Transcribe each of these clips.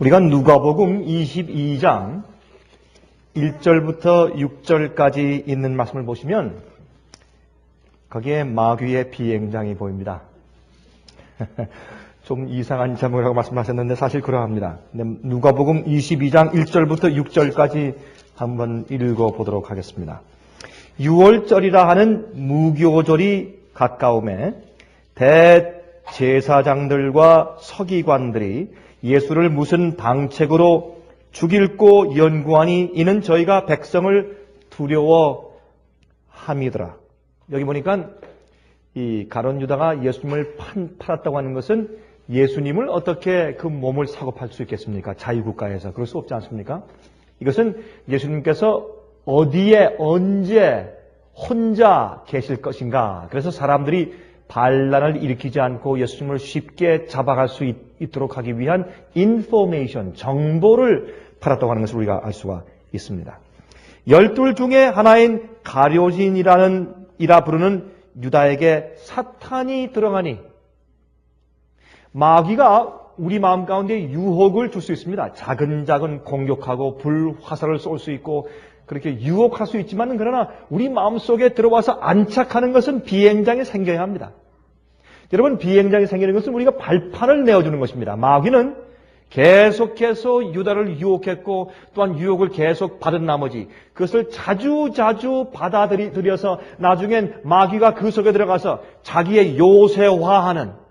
우리가 누가복음 22장 1절부터 6절까지 있는 말씀을 보시면 거기에 마귀의 비행장이 보입니다. 좀 이상한 제목이라고 말씀하셨는데 사실 그러합니다. 누가복음 22장 1절부터 6절까지 한번 읽어보도록 하겠습니다. 6월절이라 하는 무교절이 가까움에 대제사장들과 서기관들이 예수를 무슨 방책으로 죽일고 연구하니 이는 저희가 백성을 두려워함이더라. 여기 보니까 이 가룟 유다가 예수님을 팔았다고 하는 것은 예수님을 어떻게 그 몸을 사고 팔 수 있겠습니까? 자유국가에서. 그럴 수 없지 않습니까? 이것은 예수님께서 어디에 언제 혼자 계실 것인가. 그래서 사람들이 반란을 일으키지 않고 예수님을 쉽게 잡아갈 수 있도록 하기 위한 인포메이션, 정보를 팔았다고 하는 것을 우리가 알 수가 있습니다. 12 중에 하나인 가룟인이라 부르는 유다에게 사탄이 들어가니 마귀가 우리 마음 가운데 유혹을 줄 수 있습니다. 작은 공격하고 불화살을 쏠 수 있고 그렇게 유혹할 수 있지만 그러나 우리 마음속에 들어와서 안착하는 것은 비행장이 생겨야 합니다. 여러분, 비행장이 생기는 것은 우리가 발판을 내어주는 것입니다. 마귀는 계속해서 유다를 유혹했고 또한 유혹을 계속 받은 나머지 그것을 자주 받아들여서 나중엔 마귀가 그 속에 들어가서 자기의 요새화하는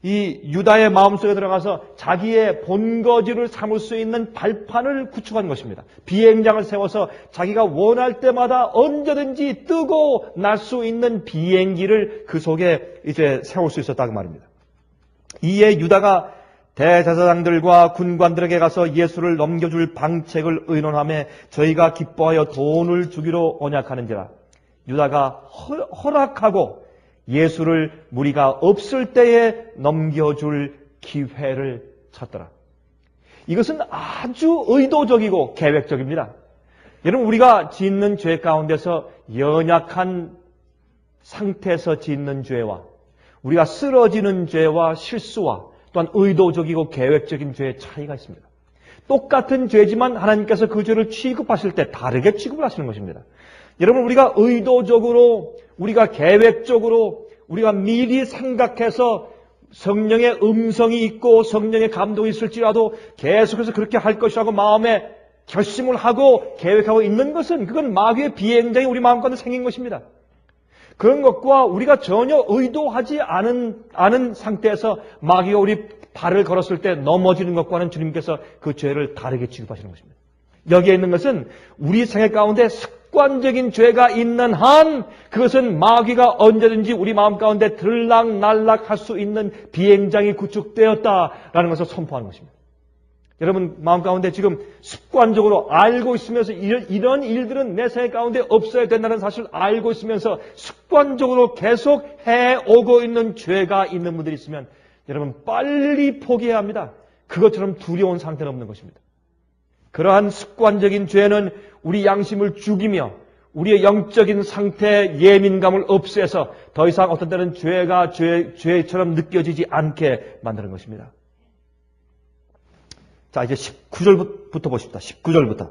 이 유다의 마음속에 들어가서 자기의 본거지를 삼을 수 있는 발판을 구축한 것입니다. 비행장을 세워서 자기가 원할 때마다 언제든지 뜨고 날 수 있는 비행기를 그 속에 이제 세울 수 있었다고 말입니다. 이에 유다가 대제사장들과 군관들에게 가서 예수를 넘겨줄 방책을 의논하며 저희가 기뻐하여 돈을 주기로 언약하는지라. 유다가 허락하고 예수를 무리가 없을 때에 넘겨줄 기회를 찾더라. 이것은 아주 의도적이고 계획적입니다. 여러분, 우리가 짓는 죄 가운데서 연약한 상태에서 짓는 죄와 우리가 쓰러지는 죄와 실수와 또한 의도적이고 계획적인 죄의 차이가 있습니다. 똑같은 죄지만 하나님께서 그 죄를 취급하실 때 다르게 취급을 하시는 것입니다. 여러분, 우리가 의도적으로, 우리가 계획적으로, 우리가 미리 생각해서 성령의 음성이 있고 성령의 감동이 있을지라도 계속해서 그렇게 할 것이라고 마음에 결심을 하고 계획하고 있는 것은 그건 마귀의 비행장이 우리 마음 가운데 생긴 것입니다. 그런 것과 우리가 전혀 의도하지 않은 상태에서 마귀가 우리 발을 걸었을 때 넘어지는 것과는 주님께서 그 죄를 다르게 취급하시는 것입니다. 여기에 있는 것은 우리 생애 가운데 습관적인 죄가 있는 한 그것은 마귀가 언제든지 우리 마음 가운데 들락날락할 수 있는 비행장이 구축되었다라는 것을 선포하는 것입니다. 여러분 마음 가운데 지금 습관적으로 알고 있으면서 이런 일들은 내 생애 가운데 없어야 된다는 사실을 알고 있으면서 습관적으로 계속 해오고 있는 죄가 있는 분들이 있으면 여러분 빨리 포기해야 합니다. 그것처럼 두려운 상태는 없는 것입니다. 그러한 습관적인 죄는 우리 양심을 죽이며 우리의 영적인 상태의 예민감을 없애서 더 이상 어떤 때는 죄가 죄처럼 느껴지지 않게 만드는 것입니다. 자, 이제 19절부터 보십시다. 19절부터.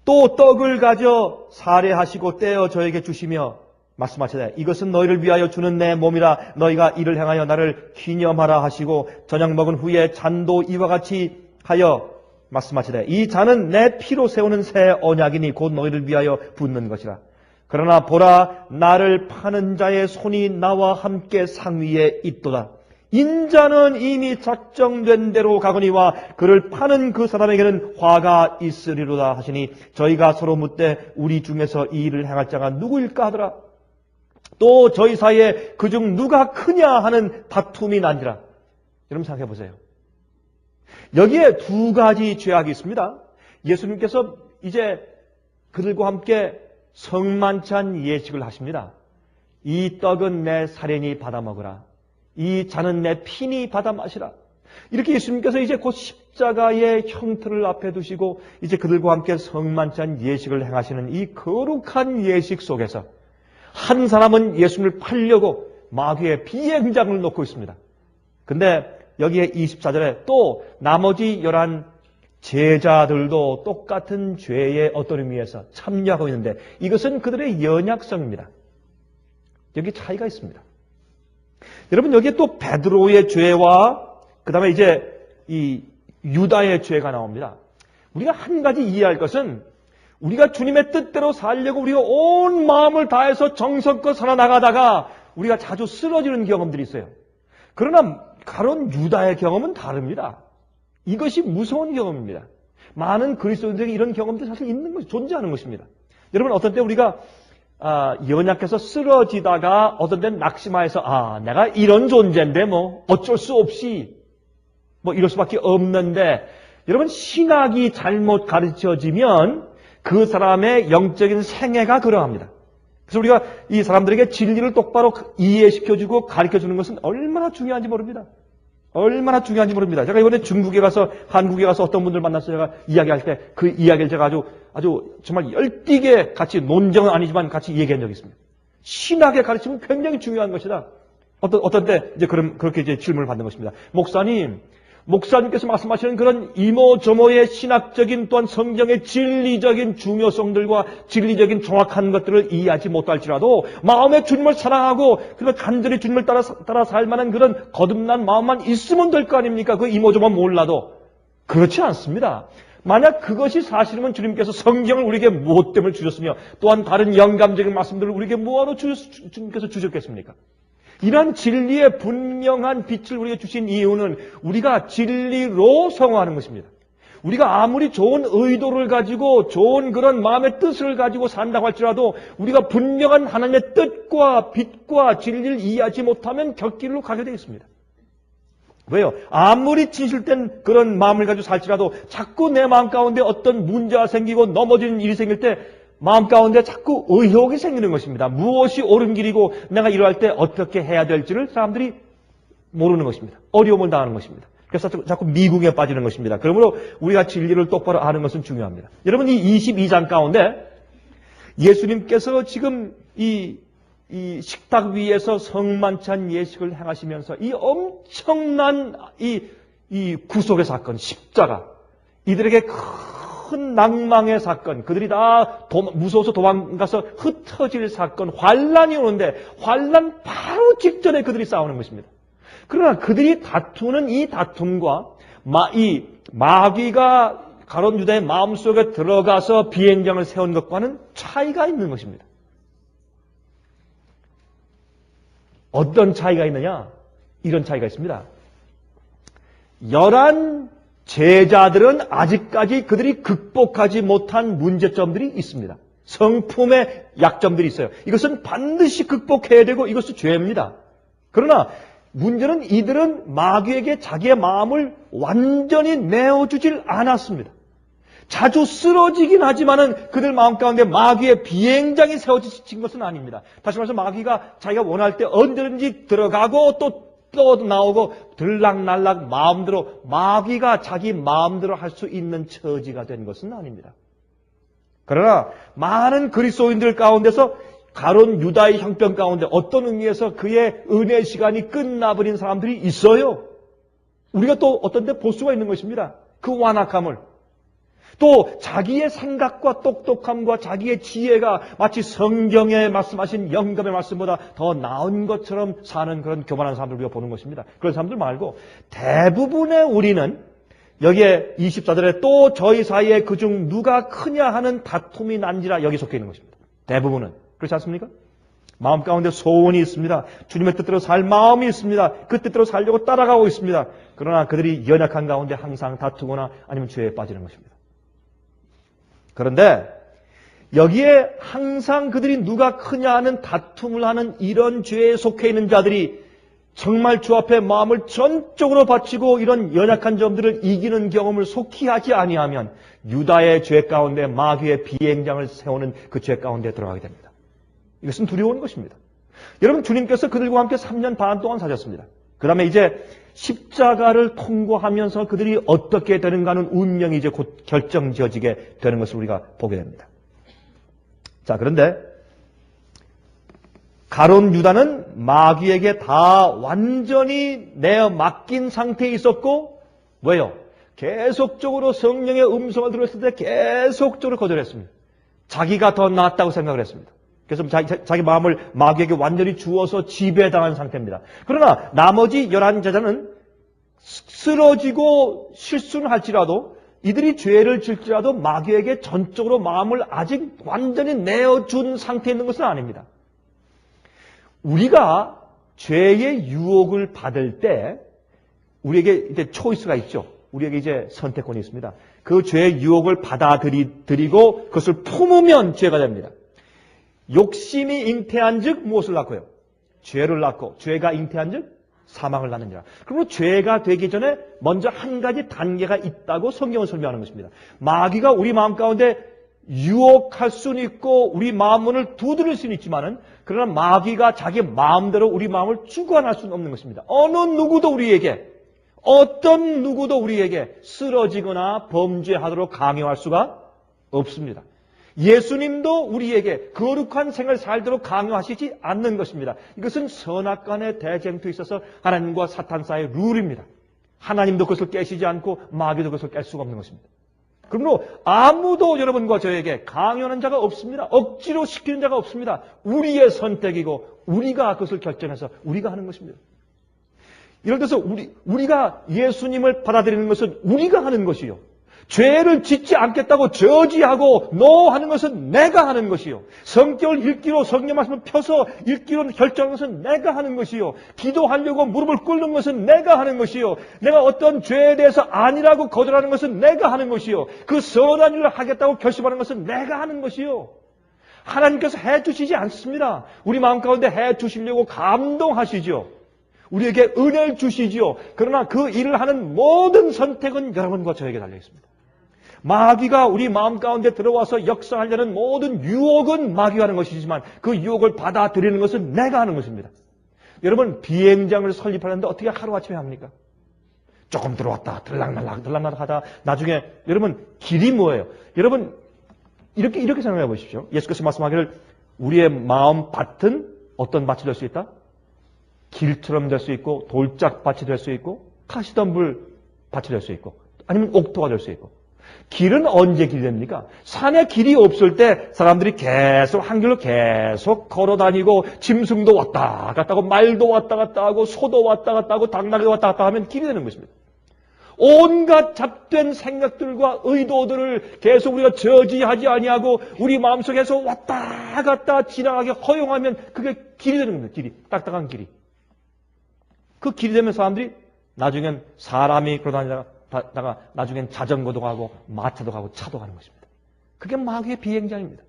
또 떡을 가져 사례하시고 떼어 저에게 주시며 말씀하시되 이것은 너희를 위하여 주는 내 몸이라 너희가 이를 행하여 나를 기념하라 하시고 저녁 먹은 후에 잔도 이와 같이 하여 말씀하시되 이 잔은 내 피로 세우는 새 언약이니 곧 너희를 위하여 붓는 것이라. 그러나 보라 나를 파는 자의 손이 나와 함께 상위에 있도다. 인자는 이미 작정된 대로 가거니와 그를 파는 그 사람에게는 화가 있으리로다 하시니 저희가 서로 묻되 우리 중에서 이 일을 행할 자가 누구일까 하더라. 또 저희 사이에 그중 누가 크냐 하는 다툼이 난지라. 여러분 생각해 보세요. 여기에 두 가지 죄악이 있습니다. 예수님께서 이제 그들과 함께 성만찬 예식을 하십니다. 이 떡은 내 살이니 받아 먹으라. 이 잔은 내 피니 받아 마시라. 이렇게 예수님께서 이제 곧 십자가의 형틀을 앞에 두시고 이제 그들과 함께 성만찬 예식을 행하시는 이 거룩한 예식 속에서 한 사람은 예수님을 팔려고 마귀의 비행장을 놓고 있습니다. 근데 여기에 24절에 또 나머지 11 제자들도 똑같은 죄의 어떤 의미에서 참여하고 있는데 이것은 그들의 연약성입니다. 여기 차이가 있습니다. 여러분 여기에 또 베드로의 죄와 그 다음에 이제 이 유다의 죄가 나옵니다. 우리가 한 가지 이해할 것은 우리가 주님의 뜻대로 살려고 우리가 온 마음을 다해서 정성껏 살아나가다가 우리가 자주 쓰러지는 경험들이 있어요. 그러나 가론 유다의 경험은 다릅니다. 이것이 무서운 경험입니다. 많은 그리스도인들에게 이런 경험들이 사실 있는 것이 존재하는 것입니다. 여러분 어떤 때 우리가 연약해서 쓰러지다가 어떤 때는 낙심하여서 내가 이런 존재인데 뭐 어쩔 수 없이 뭐 이럴 수밖에 없는데 여러분 신학이 잘못 가르쳐지면 그 사람의 영적인 생애가 그러합니다. 그래서 우리가 이 사람들에게 진리를 똑바로 이해시켜주고 가르쳐주는 것은 얼마나 중요한지 모릅니다. 얼마나 중요한지 모릅니다. 제가 이번에 중국에 가서 한국에 가서 어떤 분들 만나서 제가 이야기할 때 그 이야기를 제가 아주 정말 열띠게 같이 논쟁은 아니지만 같이 얘기한 적이 있습니다. 신학의 가르침은 굉장히 중요한 것이다. 어떤 때 이제 그렇게 이제 질문을 받는 것입니다. 목사님께서 말씀하시는 그런 이모저모의 신학적인 또한 성경의 진리적인 중요성들과 진리적인 정확한 것들을 이해하지 못할지라도 마음에 주님을 사랑하고 그리고 간절히 주님을 따라 살 만한 그런 거듭난 마음만 있으면 될 거 아닙니까? 그 이모저모 몰라도. 그렇지 않습니다. 만약 그것이 사실이면 주님께서 성경을 우리에게 무엇 때문에 주셨으며 또한 다른 영감적인 말씀들을 우리에게 뭐하러 주님께서 주셨겠습니까? 이런 진리의 분명한 빛을 우리에게 주신 이유는 우리가 진리로 성화하는 것입니다. 우리가 아무리 좋은 의도를 가지고 좋은 그런 마음의 뜻을 가지고 산다고 할지라도 우리가 분명한 하나님의 뜻과 빛과 진리를 이해하지 못하면 곁길로 가게 되겠습니다. 왜요? 아무리 진실된 그런 마음을 가지고 살지라도 자꾸 내 마음 가운데 어떤 문제가 생기고 넘어지는 일이 생길 때 마음 가운데 자꾸 의혹이 생기는 것입니다. 무엇이 옳은 길이고 내가 이러할 때 어떻게 해야 될지를 사람들이 모르는 것입니다. 어려움을 당하는 것입니다. 그래서 자꾸 미궁에 빠지는 것입니다. 그러므로 우리가 진리를 똑바로 아는 것은 중요합니다. 여러분 이 22장 가운데 예수님께서 지금 이 식탁 위에서 성만찬 예식을 행하시면서 이 엄청난 이 구속의 사건, 십자가, 이들에게 큰 낭망의 사건, 그들이 다 무서워서 도망가서 흩어질 사건, 환란이 오는데 환란 바로 직전에 그들이 싸우는 것입니다. 그러나 그들이 다투는 이 다툼과 이 마귀가 가룟 유다의 마음속에 들어가서 비행장을 세운 것과는 차이가 있는 것입니다. 어떤 차이가 있느냐? 이런 차이가 있습니다. 11 제자들은 아직까지 그들이 극복하지 못한 문제점들이 있습니다. 성품의 약점들이 있어요. 이것은 반드시 극복해야 되고 이것은 죄입니다. 그러나 문제는 이들은 마귀에게 자기의 마음을 완전히 내어주질 않았습니다. 자주 쓰러지긴 하지만은 그들 마음 가운데 마귀의 비행장이 세워진 것은 아닙니다. 다시 말해서 마귀가 자기가 원할 때 언제든지 들어가고 또 나오고 들락날락 마음대로 마귀가 자기 마음대로 할 수 있는 처지가 된 것은 아닙니다. 그러나 많은 그리스도인들 가운데서 가론 유다의 형편 가운데 어떤 의미에서 그의 은혜 시간이 끝나버린 사람들이 있어요. 우리가 또 어떤 때 볼 수가 있는 것입니다. 그 완악함을. 또 자기의 생각과 똑똑함과 자기의 지혜가 마치 성경에 말씀하신 영감의 말씀보다 더 나은 것처럼 사는 그런 교만한 사람들 우리가 보는 것입니다. 그런 사람들 말고 대부분의 우리는 여기에 24절에 또 저희 사이에 그중 누가 크냐 하는 다툼이 난지라 여기 속해 있는 것입니다. 대부분은. 그렇지 않습니까? 마음 가운데 소원이 있습니다. 주님의 뜻대로 살 마음이 있습니다. 그 뜻대로 살려고 따라가고 있습니다. 그러나 그들이 연약한 가운데 항상 다투거나 아니면 죄에 빠지는 것입니다. 그런데 여기에 항상 그들이 누가 크냐 하는 다툼을 하는 이런 죄에 속해 있는 자들이 정말 주 앞에 마음을 전적으로 바치고 이런 연약한 점들을 이기는 경험을 속히 하지 아니하면 유다의 죄 가운데 마귀의 비행장을 세우는 그 죄 가운데 들어가게 됩니다. 이것은 두려운 것입니다. 여러분 주님께서 그들과 함께 3년 반 동안 사셨습니다. 그 다음에 이제 십자가를 통과하면서 그들이 어떻게 되는가는 운명이 이제 곧 결정지어지게 되는 것을 우리가 보게 됩니다. 자, 그런데 가룟 유다는 마귀에게 다 완전히 내어 맡긴 상태에 있었고, 왜요? 계속적으로 성령의 음성을 들었을 때 계속적으로 거절했습니다. 자기가 더 낫다고 생각을 했습니다. 그래서 자기 마음을 마귀에게 완전히 주어서 지배당한 상태입니다. 그러나 나머지 11제자는 쓰러지고 실수는 할지라도 이들이 죄를 질지라도 마귀에게 전적으로 마음을 아직 완전히 내어준 상태에 있는 것은 아닙니다. 우리가 죄의 유혹을 받을 때 우리에게 이제 초이스가 있죠. 우리에게 이제 선택권이 있습니다. 그 죄의 유혹을 받아들이고 그것을 품으면 죄가 됩니다. 욕심이 잉태한 즉 무엇을 낳고요? 죄를 낳고, 죄가 잉태한 즉 사망을 낳느니라. 그리고 죄가 되기 전에 먼저 한 가지 단계가 있다고 성경은 설명하는 것입니다. 마귀가 우리 마음 가운데 유혹할 수는 있고 우리 마음문을 두드릴 수는 있지만은, 그러나 마귀가 자기 마음대로 우리 마음을 주관할 수는 없는 것입니다. 어떤 누구도 우리에게 쓰러지거나 범죄하도록 강요할 수가 없습니다. 예수님도 우리에게 거룩한 생을 살도록 강요하시지 않는 것입니다. 이것은 선악간의 대쟁투에 있어서 하나님과 사탄 사이의 룰입니다. 하나님도 그것을 깨시지 않고 마귀도 그것을 깰 수가 없는 것입니다. 그러므로 아무도 여러분과 저에게 강요하는 자가 없습니다. 억지로 시키는 자가 없습니다. 우리의 선택이고 우리가 그것을 결정해서 우리가 하는 것입니다. 예를 들어서 우리가 예수님을 받아들이는 것은 우리가 하는 것이요. 죄를 짓지 않겠다고 저지하고 노하는 것은 내가 하는 것이요. 성경을 읽기로 성경 말씀을 펴서 읽기로 결정하는 것은 내가 하는 것이요. 기도하려고 무릎을 꿇는 것은 내가 하는 것이요. 내가 어떤 죄에 대해서 아니라고 거절하는 것은 내가 하는 것이요. 그 선한 일을 하겠다고 결심하는 것은 내가 하는 것이요. 하나님께서 해주시지 않습니다. 우리 마음 가운데 해주시려고 감동하시죠. 우리에게 은혜를 주시지요. 그러나 그 일을 하는 모든 선택은 여러분과 저에게 달려 있습니다. 마귀가 우리 마음 가운데 들어와서 역사하려는 모든 유혹은 마귀가 하는 것이지만 그 유혹을 받아들이는 것은 내가 하는 것입니다. 여러분, 비행장을 설립하는데 어떻게 하루아침에 합니까? 조금 들어왔다 들락날락 하다 나중에 여러분 길이 뭐예요? 여러분 이렇게 생각해 보십시오. 예수께서 말씀하기를 우리의 마음 밭은 어떤 밭이 될 수 있다? 길처럼 될 수 있고 돌짝밭이 될 수 있고 가시덤불 밭이 될 수 있고 아니면 옥토가 될 수 있고. 길은 언제 길이 됩니까? 산에 길이 없을 때 사람들이 계속 한 길로 계속 걸어다니고 짐승도 왔다 갔다 하고 말도 왔다 갔다 하고 소도 왔다 갔다 하고 당나귀도 왔다 갔다 하면 길이 되는 것입니다. 온갖 잡된 생각들과 의도들을 계속 우리가 저지하지 아니하고 우리 마음속에서 왔다 갔다 지나가게 허용하면 그게 길이 되는 겁니다. 길이. 딱딱한 길이. 그 길이 되면 사람들이 나중엔 사람이 그러다가 나중엔 자전거도 가고 마차도 가고 차도 가는 것입니다. 그게 마귀의 비행장입니다.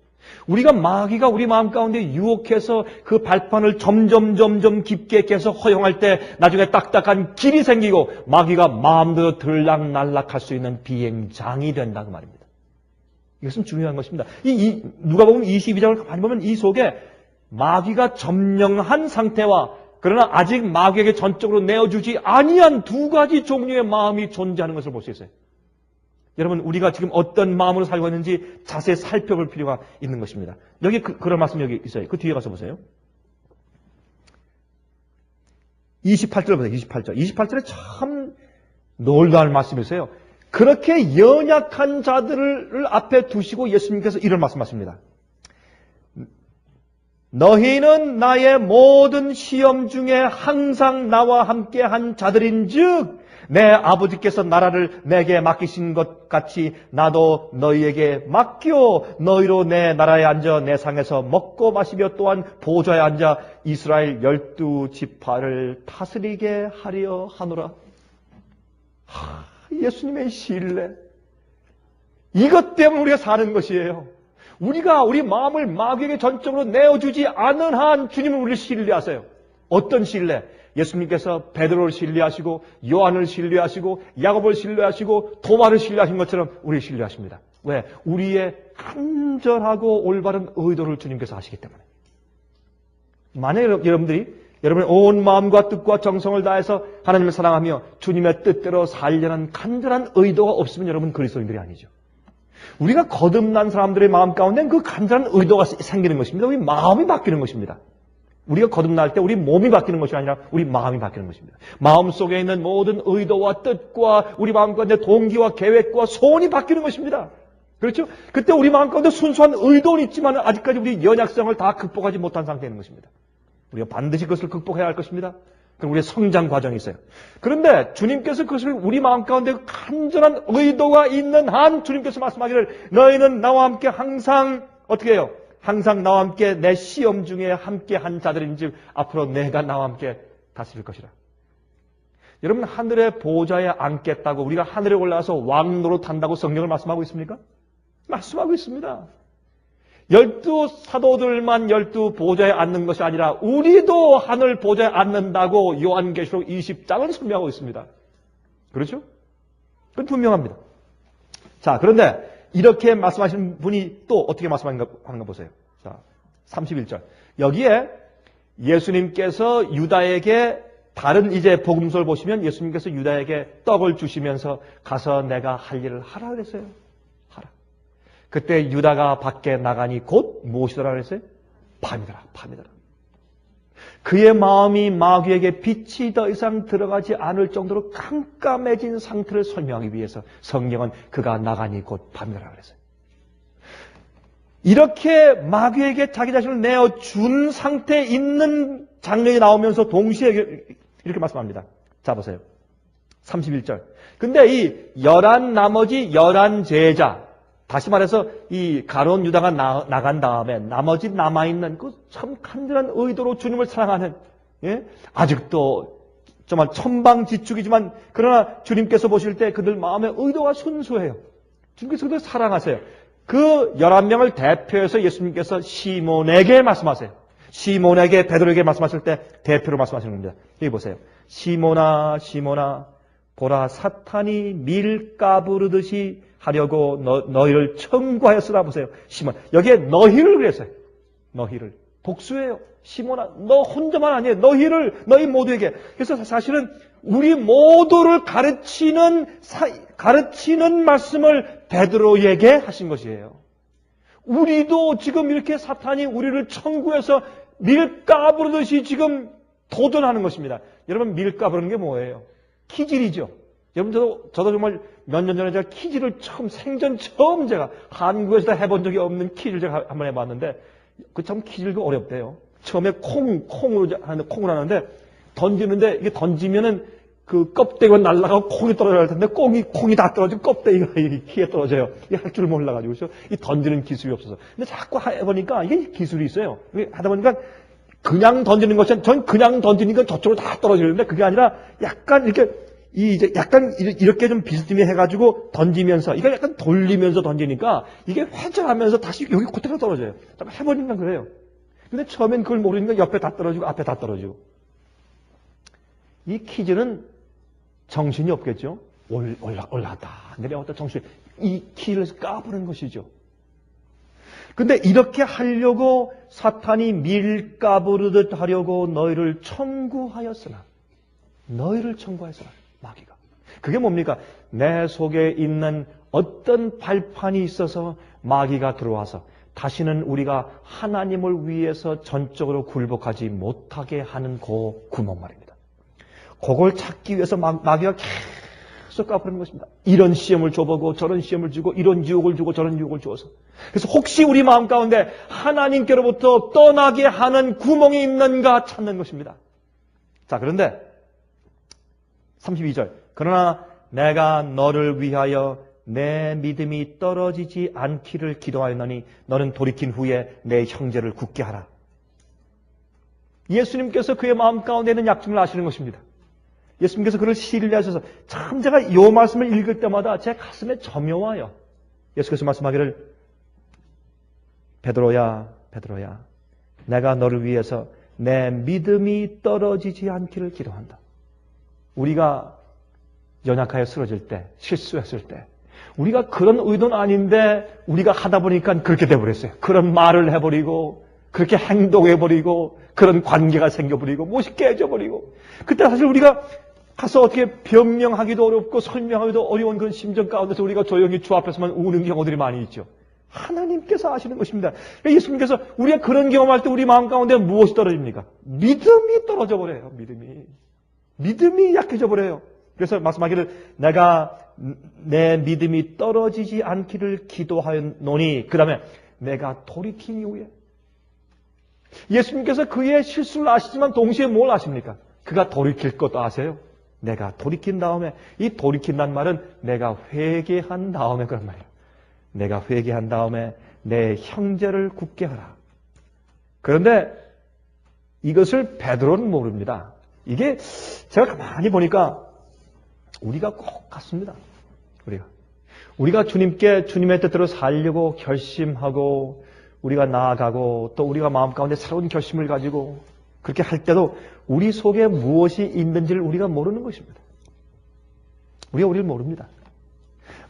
마귀가 우리 마음 가운데 유혹해서 그 발판을 점점 깊게 깨서 허용할 때 나중에 딱딱한 길이 생기고 마귀가 마음대로 들락날락할 수 있는 비행장이 된다고 말입니다. 이것은 중요한 것입니다. 누가복음 22장을 가만히 보면 이 속에 마귀가 점령한 상태와 그러나 아직 마귀에게 전적으로 내어주지 아니한 두 가지 종류의 마음이 존재하는 것을 볼 수 있어요. 여러분, 우리가 지금 어떤 마음으로 살고 있는지 자세히 살펴볼 필요가 있는 것입니다. 여기 그런 말씀 여기 있어요. 그 뒤에 가서 보세요. 28절 보세요. 28절. 28절에 참 놀라운 말씀이 있어요. 그렇게 연약한 자들을 앞에 두시고 예수님께서 이런 말씀하십니다. 너희는 나의 모든 시험 중에 항상 나와 함께 한 자들인즉 내 아버지께서 나라를 내게 맡기신 것 같이 나도 너희에게 맡겨 너희로 내 나라에 앉아 내 상에서 먹고 마시며 또한 보좌에 앉아 이스라엘 12지파를 다스리게 하려 하노라. 예수님의 신뢰. 이것 때문에 우리가 사는 것이에요. 우리가 우리 마음을 마귀에게 전적으로 내어주지 않은 한 주님은 우리를 신뢰하세요. 어떤 신뢰? 예수님께서 베드로를 신뢰하시고 요한을 신뢰하시고 야곱을 신뢰하시고 도마를 신뢰하신 것처럼 우리를 신뢰하십니다. 왜? 우리의 간절하고 올바른 의도를 주님께서 하시기 때문에. 만약 여러분의 온 마음과 뜻과 정성을 다해서 하나님을 사랑하며 주님의 뜻대로 살려는 간절한 의도가 없으면 여러분 그리스도인들이 아니죠. 우리가 거듭난 사람들의 마음 가운데는 그 간절한 의도가 생기는 것입니다. 우리 마음이 바뀌는 것입니다. 우리가 거듭날 때 우리 몸이 바뀌는 것이 아니라 우리 마음이 바뀌는 것입니다. 마음속에 있는 모든 의도와 뜻과 우리 마음 가운데 동기와 계획과 소원이 바뀌는 것입니다. 그렇죠? 그때 우리 마음 가운데 순수한 의도는 있지만 아직까지 우리 연약성을 다 극복하지 못한 상태인 것입니다. 우리가 반드시 그것을 극복해야 할 것입니다. 그럼 우리의 성장 과정이 있어요. 그런데 주님께서 그것을 우리 마음 가운데 간절한 의도가 있는 한 주님께서 말씀하기를 너희는 나와 함께 항상 어떻게 해요? 항상 나와 함께 내 시험 중에 함께 한 자들인지 앞으로 내가 나와 함께 다스릴 것이라. 여러분 하늘의 보좌에 앉겠다고 우리가 하늘에 올라가서 왕노릇 한다고 성경을 말씀하고 있습니까? 말씀하고 있습니다. 12 사도들만 12 보좌에 앉는 것이 아니라 우리도 하늘 보좌에 앉는다고 요한계시록 20장을 설명하고 있습니다. 그렇죠? 그건 분명합니다. 자, 그런데 이렇게 말씀하시는 분이 또 어떻게 말씀하는가 보세요. 자, 31절. 여기에 예수님께서 유다에게 다른 이제 복음서를 보시면 예수님께서 유다에게 떡을 주시면서 가서 내가 할 일을 하라 그랬어요. 하라. 그때 유다가 밖에 나가니 곧 무엇이더라 그랬어요? 밤이더라. 밤이더라. 그의 마음이 마귀에게 빛이 더 이상 들어가지 않을 정도로 깜깜해진 상태를 설명하기 위해서 성경은 그가 나가니 곧 밤이더라 그랬어요. 이렇게 마귀에게 자기 자신을 내어준 상태에 있는 장면이 나오면서 동시에 이렇게 말씀합니다. 자 보세요. 31절. 근데 이 나머지 11제자 다시 말해서 이 가룟 유다가 나간 다음에 나머지 남아있는 그 참 간절한 의도로 주님을 사랑하는 아직도 정말 천방지축이지만 그러나 주님께서 보실 때 그들 마음의 의도가 순수해요. 주님께서 그들 사랑하세요. 그 11명을 대표해서 예수님께서 시몬에게 말씀하세요. 시몬에게 베드로에게 말씀하실 때 대표로 말씀하시는 겁니다. 여기 보세요. 시몬아 시몬아 보라 사탄이 밀 까부르듯이 하려고 너희를 청구하였으라. 보세요. 시몬. 여기에 너희를 그랬어요. 너희를. 복수예요. 시몬아 너 혼자만 아니에요. 너희 모두에게. 그래서 사실은 우리 모두를 가르치는 말씀을 베드로에게 하신 것이에요. 우리도 지금 이렇게 사탄이 우리를 청구해서 밀 까부르듯이 지금 도전하는 것입니다. 여러분 밀 까부르는 게 뭐예요? 키질이죠. 여러분 저도 정말 몇 년 전에 제가 키질을 생전 처음 제가 한국에서 해본 적이 없는 키질 제가 한번 해봤는데 그 참 키질도 어렵대요. 처음에 콩을 하는데 던지는데 이게 던지면은 그 껍데기가 날아가고 콩이 떨어질 텐데 콩이 다 떨어지고 껍데기가 키에 떨어져요. 이게 할 줄 몰라가지고 이 던지는 기술이 없어서. 근데 자꾸 해보니까 이게 기술이 있어요. 하다 보니까 그냥 던지는 것이 전 그냥 던지니까 저쪽으로 다 떨어지는데 그게 아니라 약간 이렇게 약간 이렇게 좀 비스듬히 해가지고 던지면서 이걸 약간 돌리면서 던지니까 이게 회전하면서 다시 여기 그대로 떨어져요. 해보니까 그래요. 근데 처음엔 그걸 모르니까 옆에 다 떨어지고 앞에 다 떨어지고. 이 퀴즈는 정신이 없겠죠. 올라갔다 내려왔다 정신. 이 키를 까부는 것이죠. 근데 이렇게 하려고 사탄이 밀 까부르듯 하려고 너희를 청구하였으나. 마귀가. 그게 뭡니까? 내 속에 있는 어떤 발판이 있어서 마귀가 들어와서 다시는 우리가 하나님을 위해서 전적으로 굴복하지 못하게 하는 그 구멍 말입니다. 그걸 찾기 위해서 마귀가 계속 까부르는 것입니다. 이런 시험을 줘보고 저런 시험을 주고 이런 유혹을 주고 저런 유혹을 주어서. 그래서 혹시 우리 마음 가운데 하나님께로부터 떠나게 하는 구멍이 있는가 찾는 것입니다. 자, 그런데 32절. 그러나 내가 너를 위하여 내 믿음이 떨어지지 않기를 기도하였노니 너는 돌이킨 후에 내 형제를 굳게 하라. 예수님께서 그의 마음 가운데 있는 약점을 아시는 것입니다. 예수님께서 그를 신뢰하셔서 참 제가 이 말씀을 읽을 때마다 제 가슴에 점여와요. 예수께서 말씀하기를 베드로야 내가 너를 위해서 내 믿음이 떨어지지 않기를 기도한다. 우리가 연약하여 쓰러질 때, 실수했을 때, 우리가 그런 의도는 아닌데 우리가 하다 보니까 그렇게 돼버렸어요. 그런 말을 해버리고, 그렇게 행동해버리고, 그런 관계가 생겨버리고, 무엇이 깨져버리고. 그때 사실 우리가 가서 어떻게 변명하기도 어렵고 설명하기도 어려운 그런 심정 가운데서 우리가 조용히 주 앞에서만 우는 경우들이 많이 있죠. 하나님께서 아시는 것입니다. 예수님께서 우리가 그런 경험할 때 우리 마음 가운데 무엇이 떨어집니까? 믿음이 떨어져 버려요. 믿음이 약해져 버려요. 그래서 말씀하기를 내가 내 믿음이 떨어지지 않기를 기도하노니 그 다음에 내가 돌이킨 이후에 예수님께서 그의 실수를 아시지만 동시에 뭘 아십니까? 그가 돌이킬 것도 아세요. 내가 돌이킨 다음에 이 돌이킨다는 말은 내가 회개한 다음에 그런 말이에요. 내가 회개한 다음에 내 형제를 굳게 하라. 그런데 이것을 베드로는 모릅니다. 이게 제가 가만히 보니까 우리가 꼭 같습니다. 우리가 주님의 뜻대로 살려고 결심하고 우리가 나아가고 또 우리가 마음 가운데 새로운 결심을 가지고 그렇게 할 때도 우리 속에 무엇이 있는지를 우리가 모르는 것입니다. 우리를 모릅니다.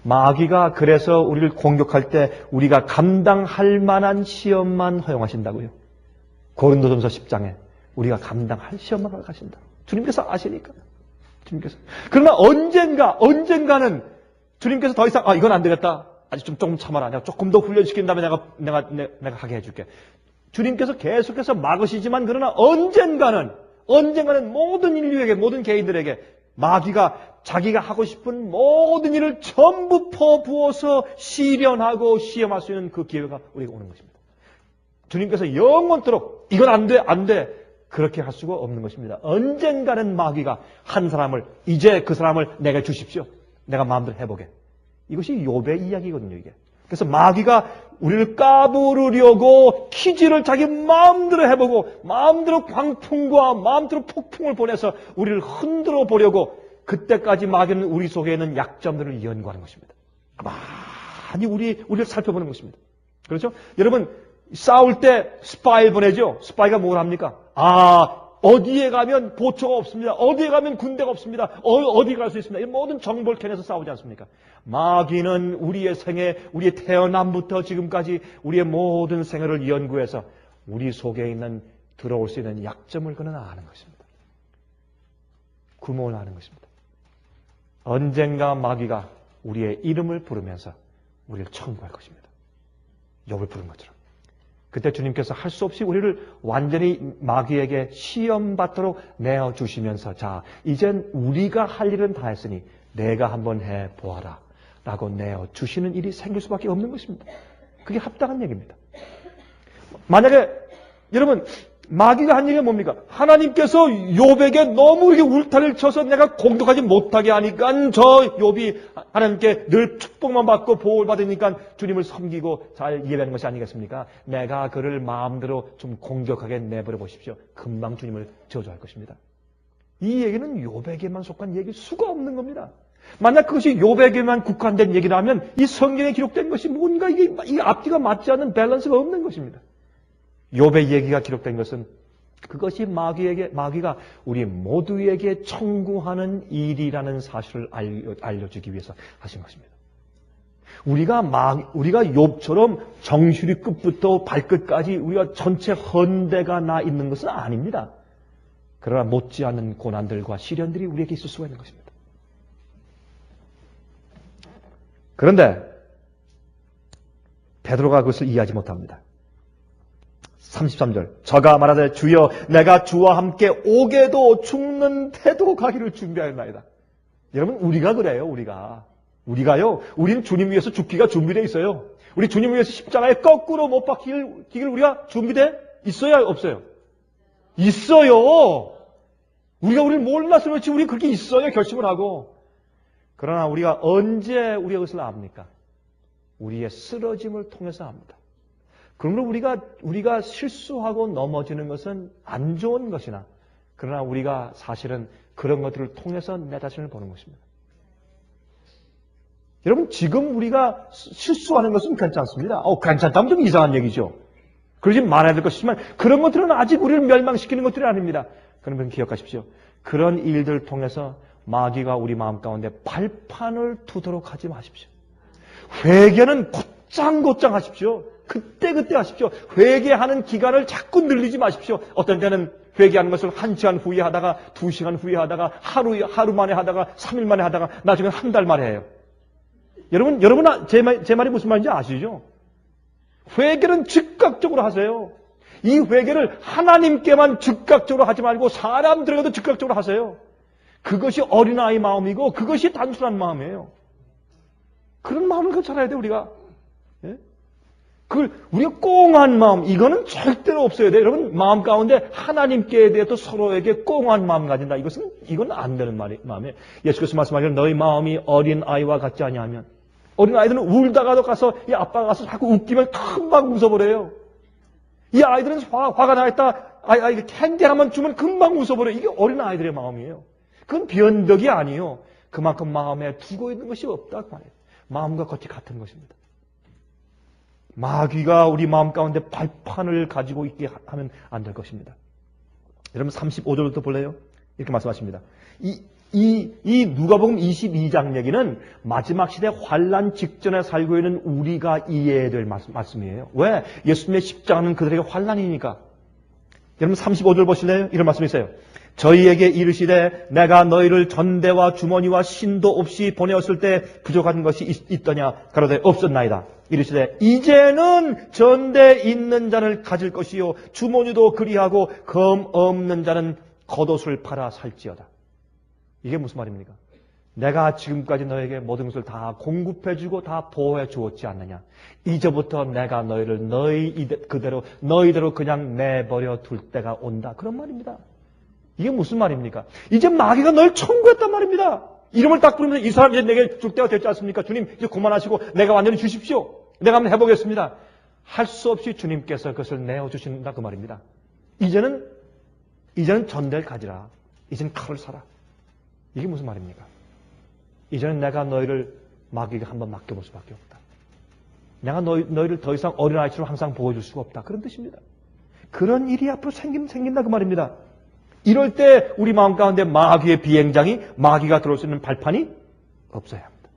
마귀가 그래서 우리를 공격할 때 우리가 감당할 만한 시험만 허용하신다고요. 고린도전서 10장에 우리가 감당할 시험만 허용하신다. 주님께서 아시니까. 주님께서. 그러나 언젠가는 주님께서 더 이상 이건 안 되겠다. 아직 조금 참아라. 내가 조금 더 훈련시킨 다음에 내가 하게 해줄게. 주님께서 계속해서 막으시지만 그러나 언젠가는 모든 인류에게 모든 개인들에게 마귀가 자기가 하고 싶은 모든 일을 전부 퍼부어서 시련하고 시험할 수 있는 그 기회가 우리가 오는 것입니다. 주님께서 영원토록 이건 안 돼 그렇게 할 수가 없는 것입니다. 언젠가는 마귀가 한 사람을 이제 그 사람을 내게 주십시오. 내가 마음대로 해보게. 이것이 욥의 이야기거든요. 이게. 그래서 마귀가 우리를 까부르려고 퀴즈를 자기 마음대로 해보고 마음대로 광풍과 마음대로 폭풍을 보내서 우리를 흔들어 보려고 그때까지 마귀는 우리 속에 있는 약점들을 연구하는 것입니다. 많이 우리를 살펴보는 것입니다. 그렇죠? 여러분 싸울 때 스파이를 보내죠. 스파이가 뭘 합니까? 어디에 가면 보초가 없습니다. 어디에 가면 군대가 없습니다. 어디 갈 수 있습니다. 이 모든 정보를 캐내서 싸우지 않습니까? 마귀는 우리의 생애, 우리의 태어남부터 지금까지 우리의 모든 생애를 연구해서 우리 속에 있는 들어올 수 있는 약점을 그는 아는 것입니다. 구멍을 아는 것입니다. 언젠가 마귀가 우리의 이름을 부르면서 우리를 청구할 것입니다. 욥을 부른 것처럼. 그때 주님께서 할 수 없이 우리를 완전히 마귀에게 시험받도록 내어주시면서 자, 이젠 우리가 할 일은 다 했으니 내가 한번 해보아라 라고 내어주시는 일이 생길 수밖에 없는 것입니다. 그게 합당한 얘기입니다. 만약에 여러분 마귀가 한 얘기가 뭡니까? 하나님께서 욥에게 너무 이렇게 울타리를 쳐서 내가 공격하지 못하게 하니까 저 욥이 하나님께 늘 축복만 받고 보호를 받으니까 주님을 섬기고 잘 이해하는 것이 아니겠습니까? 내가 그를 마음대로 좀 공격하게 내버려 보십시오. 금방 주님을 저주할 것입니다. 이 얘기는 욥에게만 속한 얘기일 수가 없는 겁니다. 만약 그것이 욥에게만 국한된 얘기라면 이 성경에 기록된 것이 뭔가 이게 앞뒤가 맞지 않는 밸런스가 없는 것입니다. 욥의 얘기가 기록된 것은 그것이 마귀가 우리 모두에게 청구하는 일이라는 사실을 알려주기 위해서 하신 것입니다. 우리가 욥처럼 정수리 끝부터 발끝까지 우리가 전체 헌대가 나 있는 것은 아닙니다. 그러나 못지않은 고난들과 시련들이 우리에게 있을 수가 있는 것입니다. 그런데 베드로가 그것을 이해하지 못합니다. 33절 저가 말하되 주여 내가 주와 함께 오게도 죽는 태도 가기를 준비하였나이다. 여러분 우리가 그래요. 우리가요. 우리는 주님 위해서 죽기가 준비되어 있어요. 우리 주님 위해서 십자가에 거꾸로 못 박히길 우리가 준비돼 있어야 없어요? 있어요. 우리를 몰라서 그렇지 우리 그렇게 있어요. 결심을 하고. 그러나 우리가 언제 우리가 그것을 압니까? 우리의 쓰러짐을 통해서 압니다. 그러므로 우리가 실수하고 넘어지는 것은 안 좋은 것이나 그러나 우리가 사실은 그런 것들을 통해서 내 자신을 보는 것입니다. 여러분 지금 우리가 실수하는 것은 괜찮습니다. 괜찮다면 좀 이상한 얘기죠. 그러지 말아야 될 것이지만 그런 것들은 아직 우리를 멸망시키는 것들이 아닙니다. 그러면 기억하십시오. 그런 일들을 통해서 마귀가 우리 마음 가운데 발판을 두도록 하지 마십시오. 회개는 곧장 하십시오. 그때 하십시오. 회개하는 기간을 자꾸 늘리지 마십시오. 어떤 때는 회개하는 것을 1시간 후에 하다가 2시간 후에 하다가 하루 만에 하다가 3일 만에 하다가 나중에 한 달 만에 해요. 여러분 제 말이 무슨 말인지 아시죠? 회개는 즉각적으로 하세요. 이 회개를 하나님께만 즉각적으로 하지 말고 사람들에게도 즉각적으로 하세요. 그것이 어린아이 마음이고 그것이 단순한 마음이에요. 그런 마음을 가져야 돼요, 우리가. 예? 그걸 우리가 꽁한 마음, 이거는 절대로 없어야 돼요. 여러분, 마음 가운데 하나님께 대해서 서로에게 꽁한 마음 가진다. 이건 안 되는 마음이에요. 예수께서 말씀하시는 너희 마음이 어린아이와 같지 아니하면, 어린아이들은 울다가도 가서 이 아빠가 가서 자꾸 웃기면 금방 웃어버려요. 이 아이들은 화가 나있다, 캔디 하나만 주면 금방 웃어버려요. 이게 어린아이들의 마음이에요. 그건 변덕이 아니에요. 그만큼 마음에 두고 있는 것이 없다고 말해요. 마음과 겉이 같은 것입니다. 마귀가 우리 마음 가운데 발판을 가지고 있게 하면 안 될 것입니다. 여러분 35절부터 볼래요? 이렇게 말씀하십니다. 이 누가복음 22장 얘기는 마지막 시대 환난 직전에 살고 있는 우리가 이해해야 될 말씀이에요. 왜? 예수님의 십자가는 그들에게 환난이니까. 여러분 35절 보실래요? 이런 말씀이 있어요. 저희에게 이르시되 내가 너희를 전대와 주머니와 신도 없이 보내었을 때 부족한 것이 있더냐 가로되 없었나이다. 이르시되 이제는 전대 있는 자를 가질 것이요 주머니도 그리하고 검 없는 자는 겉옷을 팔아 살지어다. 이게 무슨 말입니까? 내가 지금까지 너에게 모든 것을 다 공급해주고 다 보호해 주었지 않느냐. 이제부터 내가 너희를 너희대로 그냥 내버려 둘 때가 온다. 그런 말입니다. 이게 무슨 말입니까? 이제 마귀가 널 청구했단 말입니다. 이름을 딱 부르면서 이 사람 이제 내게 줄 때가 됐지 않습니까? 주님 이제 그만하시고 내가 완전히 주십시오. 내가 한번 해보겠습니다. 할 수 없이 주님께서 그것을 내어주신다 그 말입니다. 이제는 전대를 가지라. 이제는 칼을 사라. 이게 무슨 말입니까? 이제는 내가 너희를 마귀가 한번 맡겨볼 수밖에 없다. 내가 너희를 더 이상 어린아이처럼 항상 보여줄 수가 없다. 그런 뜻입니다. 그런 일이 앞으로 생긴다 그 말입니다. 이럴 때 우리 마음 가운데 마귀의 비행장이 마귀가 들어올 수 있는 발판이 없어야 합니다.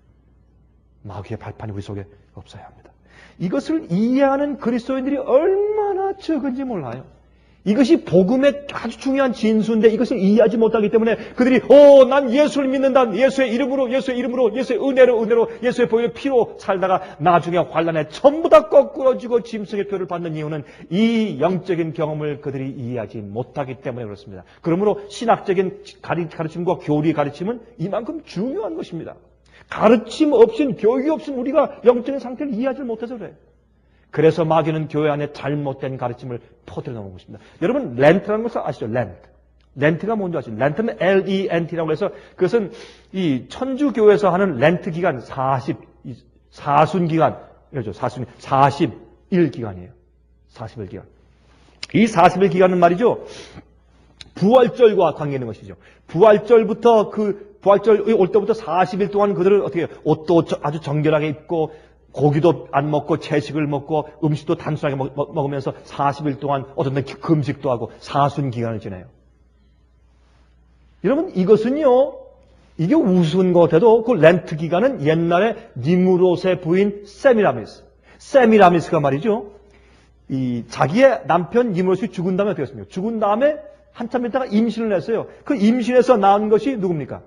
마귀의 발판이 우리 속에 없어야 합니다. 이것을 이해하는 그리스도인들이 얼마나 적은지 몰라요. 이것이 복음의 아주 중요한 진수인데 이것을 이해하지 못하기 때문에 그들이 난 예수를 믿는다. 예수의 이름으로 예수의 은혜로 예수의 보혈의 피로 살다가 나중에 환난에 전부 다 거꾸러지고 짐승의 표를 받는 이유는 이 영적인 경험을 그들이 이해하지 못하기 때문에 그렇습니다. 그러므로 신학적인 가르침과 교리 가르침은 이만큼 중요한 것입니다. 가르침 없인 교육 없인 우리가 영적인 상태를 이해하지 못해서 그래요. 그래서 마귀는 교회 안에 잘못된 가르침을 퍼뜨려 놓은 것입니다. 여러분 렌트라는 것을 아시죠? 렌트가 뭔지 아시죠? 렌트는 LENT라고 해서 그것은 이 천주교에서 하는 렌트 기간 4순 기간, 그렇죠? 40일 기간이에요. 40일 기간. 이 40일 기간은 말이죠. 부활절과 관계 있는 것이죠. 부활절부터 부활절 올 때부터 40일 동안 그들을 어떻게 해요? 옷도 아주 정결하게 입고 고기도 안 먹고 채식을 먹고 음식도 단순하게 먹으면서 40일 동안 어떤 때 금식도 하고 사순 기간을 지내요. 여러분 이것은요. 이게 우스운 것 같아도 그 렌트 기간은 옛날에 니무롯의 부인 세미라미스가 말이죠. 이 자기의 남편 니무롯이 죽은 다음에 어떻게 했습니까? 죽은 다음에 한참 있다가 임신을 했어요. 그 임신에서 낳은 것이 누굽니까?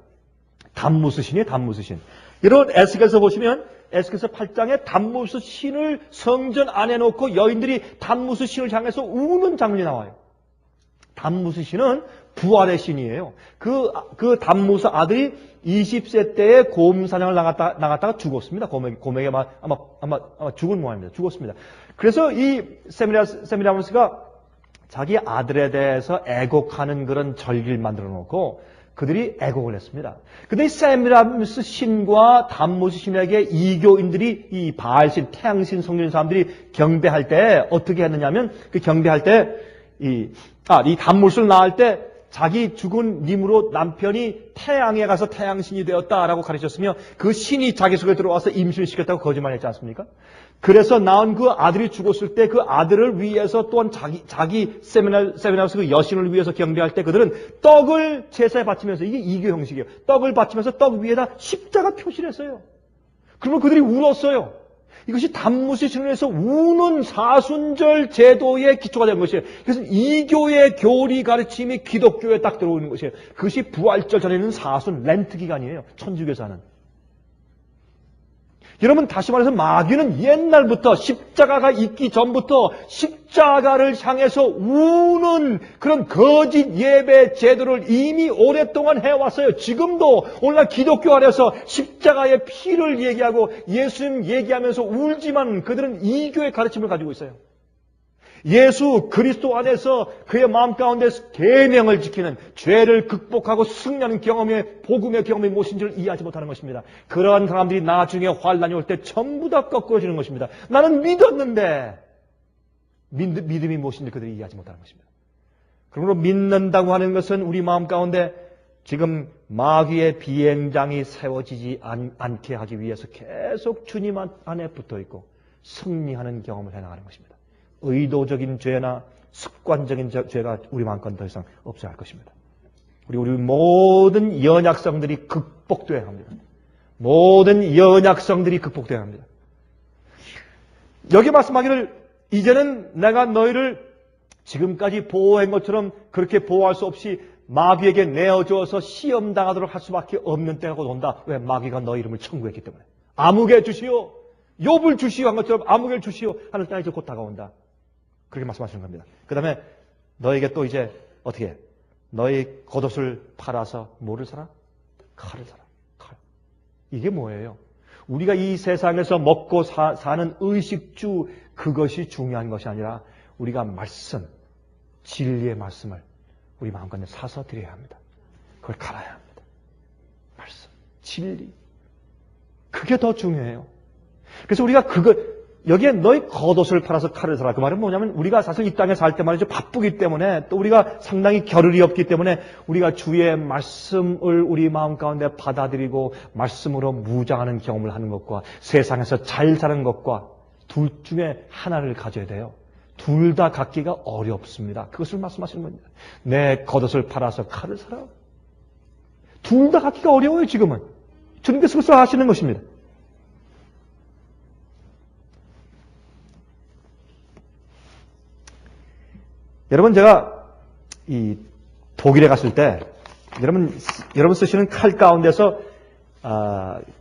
담무스신이에요. 담무스신. 여러분 에스겔서 보시면 에스겔서 8장에 담무스 신을 성전 안에 놓고 여인들이 담무스 신을 향해서 우는 장면이 나와요. 담무스 신은 부활의 신이에요. 그 담무스 아들이 20세 때에 곰 사냥을 나갔다가 죽었습니다. 곰에게 아마 죽은 모양입니다. 죽었습니다. 그래서 이 세미라무스가 자기 아들에 대해서 애곡하는 그런 절기를 만들어 놓고 그들이 애곡을 했습니다. 근데 이 세미라무스 신과 담무스 신에게 이교인들이 이 바알신, 태양신 성령 사람들이 경배할 때 어떻게 했느냐면 그 경배할 때 이 담무스를 낳을 때 자기 죽은 님으로 남편이 태양에 가서 태양신이 되었다라고 가르쳤으며 그 신이 자기 속에 들어와서 임신을 시켰다고 거짓말했지 않습니까? 그래서 낳은 그 아들이 죽었을 때 그 아들을 위해서 또한 자기 세미나스 그 여신을 위해서 경배할 때 그들은 떡을 제사에 바치면서 이게 이교 형식이에요. 떡을 바치면서 떡 위에다 십자가 표시를 했어요. 그러면 그들이 울었어요. 이것이 담무스 신을 해서 우는 사순절 제도의 기초가 된 것이에요. 그래서 이교의 교리 가르침이 기독교에 딱 들어오는 것이에요. 그것이 부활절 전에는 사순 렌트 기간이에요. 천주교에서 하는. 여러분, 다시 말해서 마귀는 옛날부터 십자가가 있기 전부터 십자가를 향해서 우는 그런 거짓 예배 제도를 이미 오랫동안 해왔어요. 지금도 오늘날 기독교 안에서 십자가의 피를 얘기하고 예수님 얘기하면서 울지만 그들은 이교의 가르침을 가지고 있어요. 예수 그리스도 안에서 그의 마음 가운데 계명을 지키는, 죄를 극복하고 승리하는 경험의, 복음의 경험이 무엇인지를 이해하지 못하는 것입니다. 그러한 사람들이 나중에 환난이 올 때 전부 다 거꾸러지는 것입니다. 나는 믿었는데 믿음이 무엇인지 그들이 이해하지 못하는 것입니다. 그러므로 믿는다고 하는 것은 우리 마음 가운데 지금 마귀의 비행장이 세워지지 않게 하기 위해서 계속 주님 안에 붙어있고 승리하는 경험을 해나가는 것입니다. 의도적인 죄나 습관적인 죄가 우리 마음 가운데 더 이상 없어야 할 것입니다. 우리 모든 연약성들이 극복되어야 합니다. 모든 연약성들이 극복되어야 합니다. 여기 말씀하기를 이제는 내가 너희를 지금까지 보호한 것처럼 그렇게 보호할 수 없이 마귀에게 내어주어서 시험당하도록 할 수밖에 없는 때가 곧 온다. 왜? 마귀가 너희 이름을 청구했기 때문에. 아무개 주시오, 욥을 주시오 한 것처럼 아무개를 주시오 하는 때가 이제 곧 다가온다. 그렇게 말씀하시는 겁니다. 그 다음에 너에게 또 이제 어떻게 해? 너희 겉옷을 팔아서 뭐를 사라? 칼을 사라. 칼. 이게 뭐예요? 우리가 이 세상에서 먹고 사는 의식주, 그것이 중요한 것이 아니라 우리가 말씀, 진리의 말씀을 우리 마음가운데 사서 드려야 합니다. 그걸 갈아야 합니다. 말씀, 진리. 그게 더 중요해요. 그래서 우리가 여기에 너희 겉옷을 팔아서 칼을 사라. 그 말은 뭐냐면 우리가 사실 이 땅에 살 때 말이죠. 바쁘기 때문에 또 우리가 상당히 겨를이 없기 때문에 우리가 주의 말씀을 우리 마음 가운데 받아들이고 말씀으로 무장하는 경험을 하는 것과 세상에서 잘 사는 것과 둘 중에 하나를 가져야 돼요. 둘 다 갖기가 어렵습니다. 그것을 말씀하시는 겁니다. 내 겉옷을 팔아서 칼을 사라. 둘 다 갖기가 어려워요, 지금은. 주님께서 그것을 하시는 것입니다. 여러분, 제가 이 독일에 갔을 때 여러분 쓰시는 칼 가운데서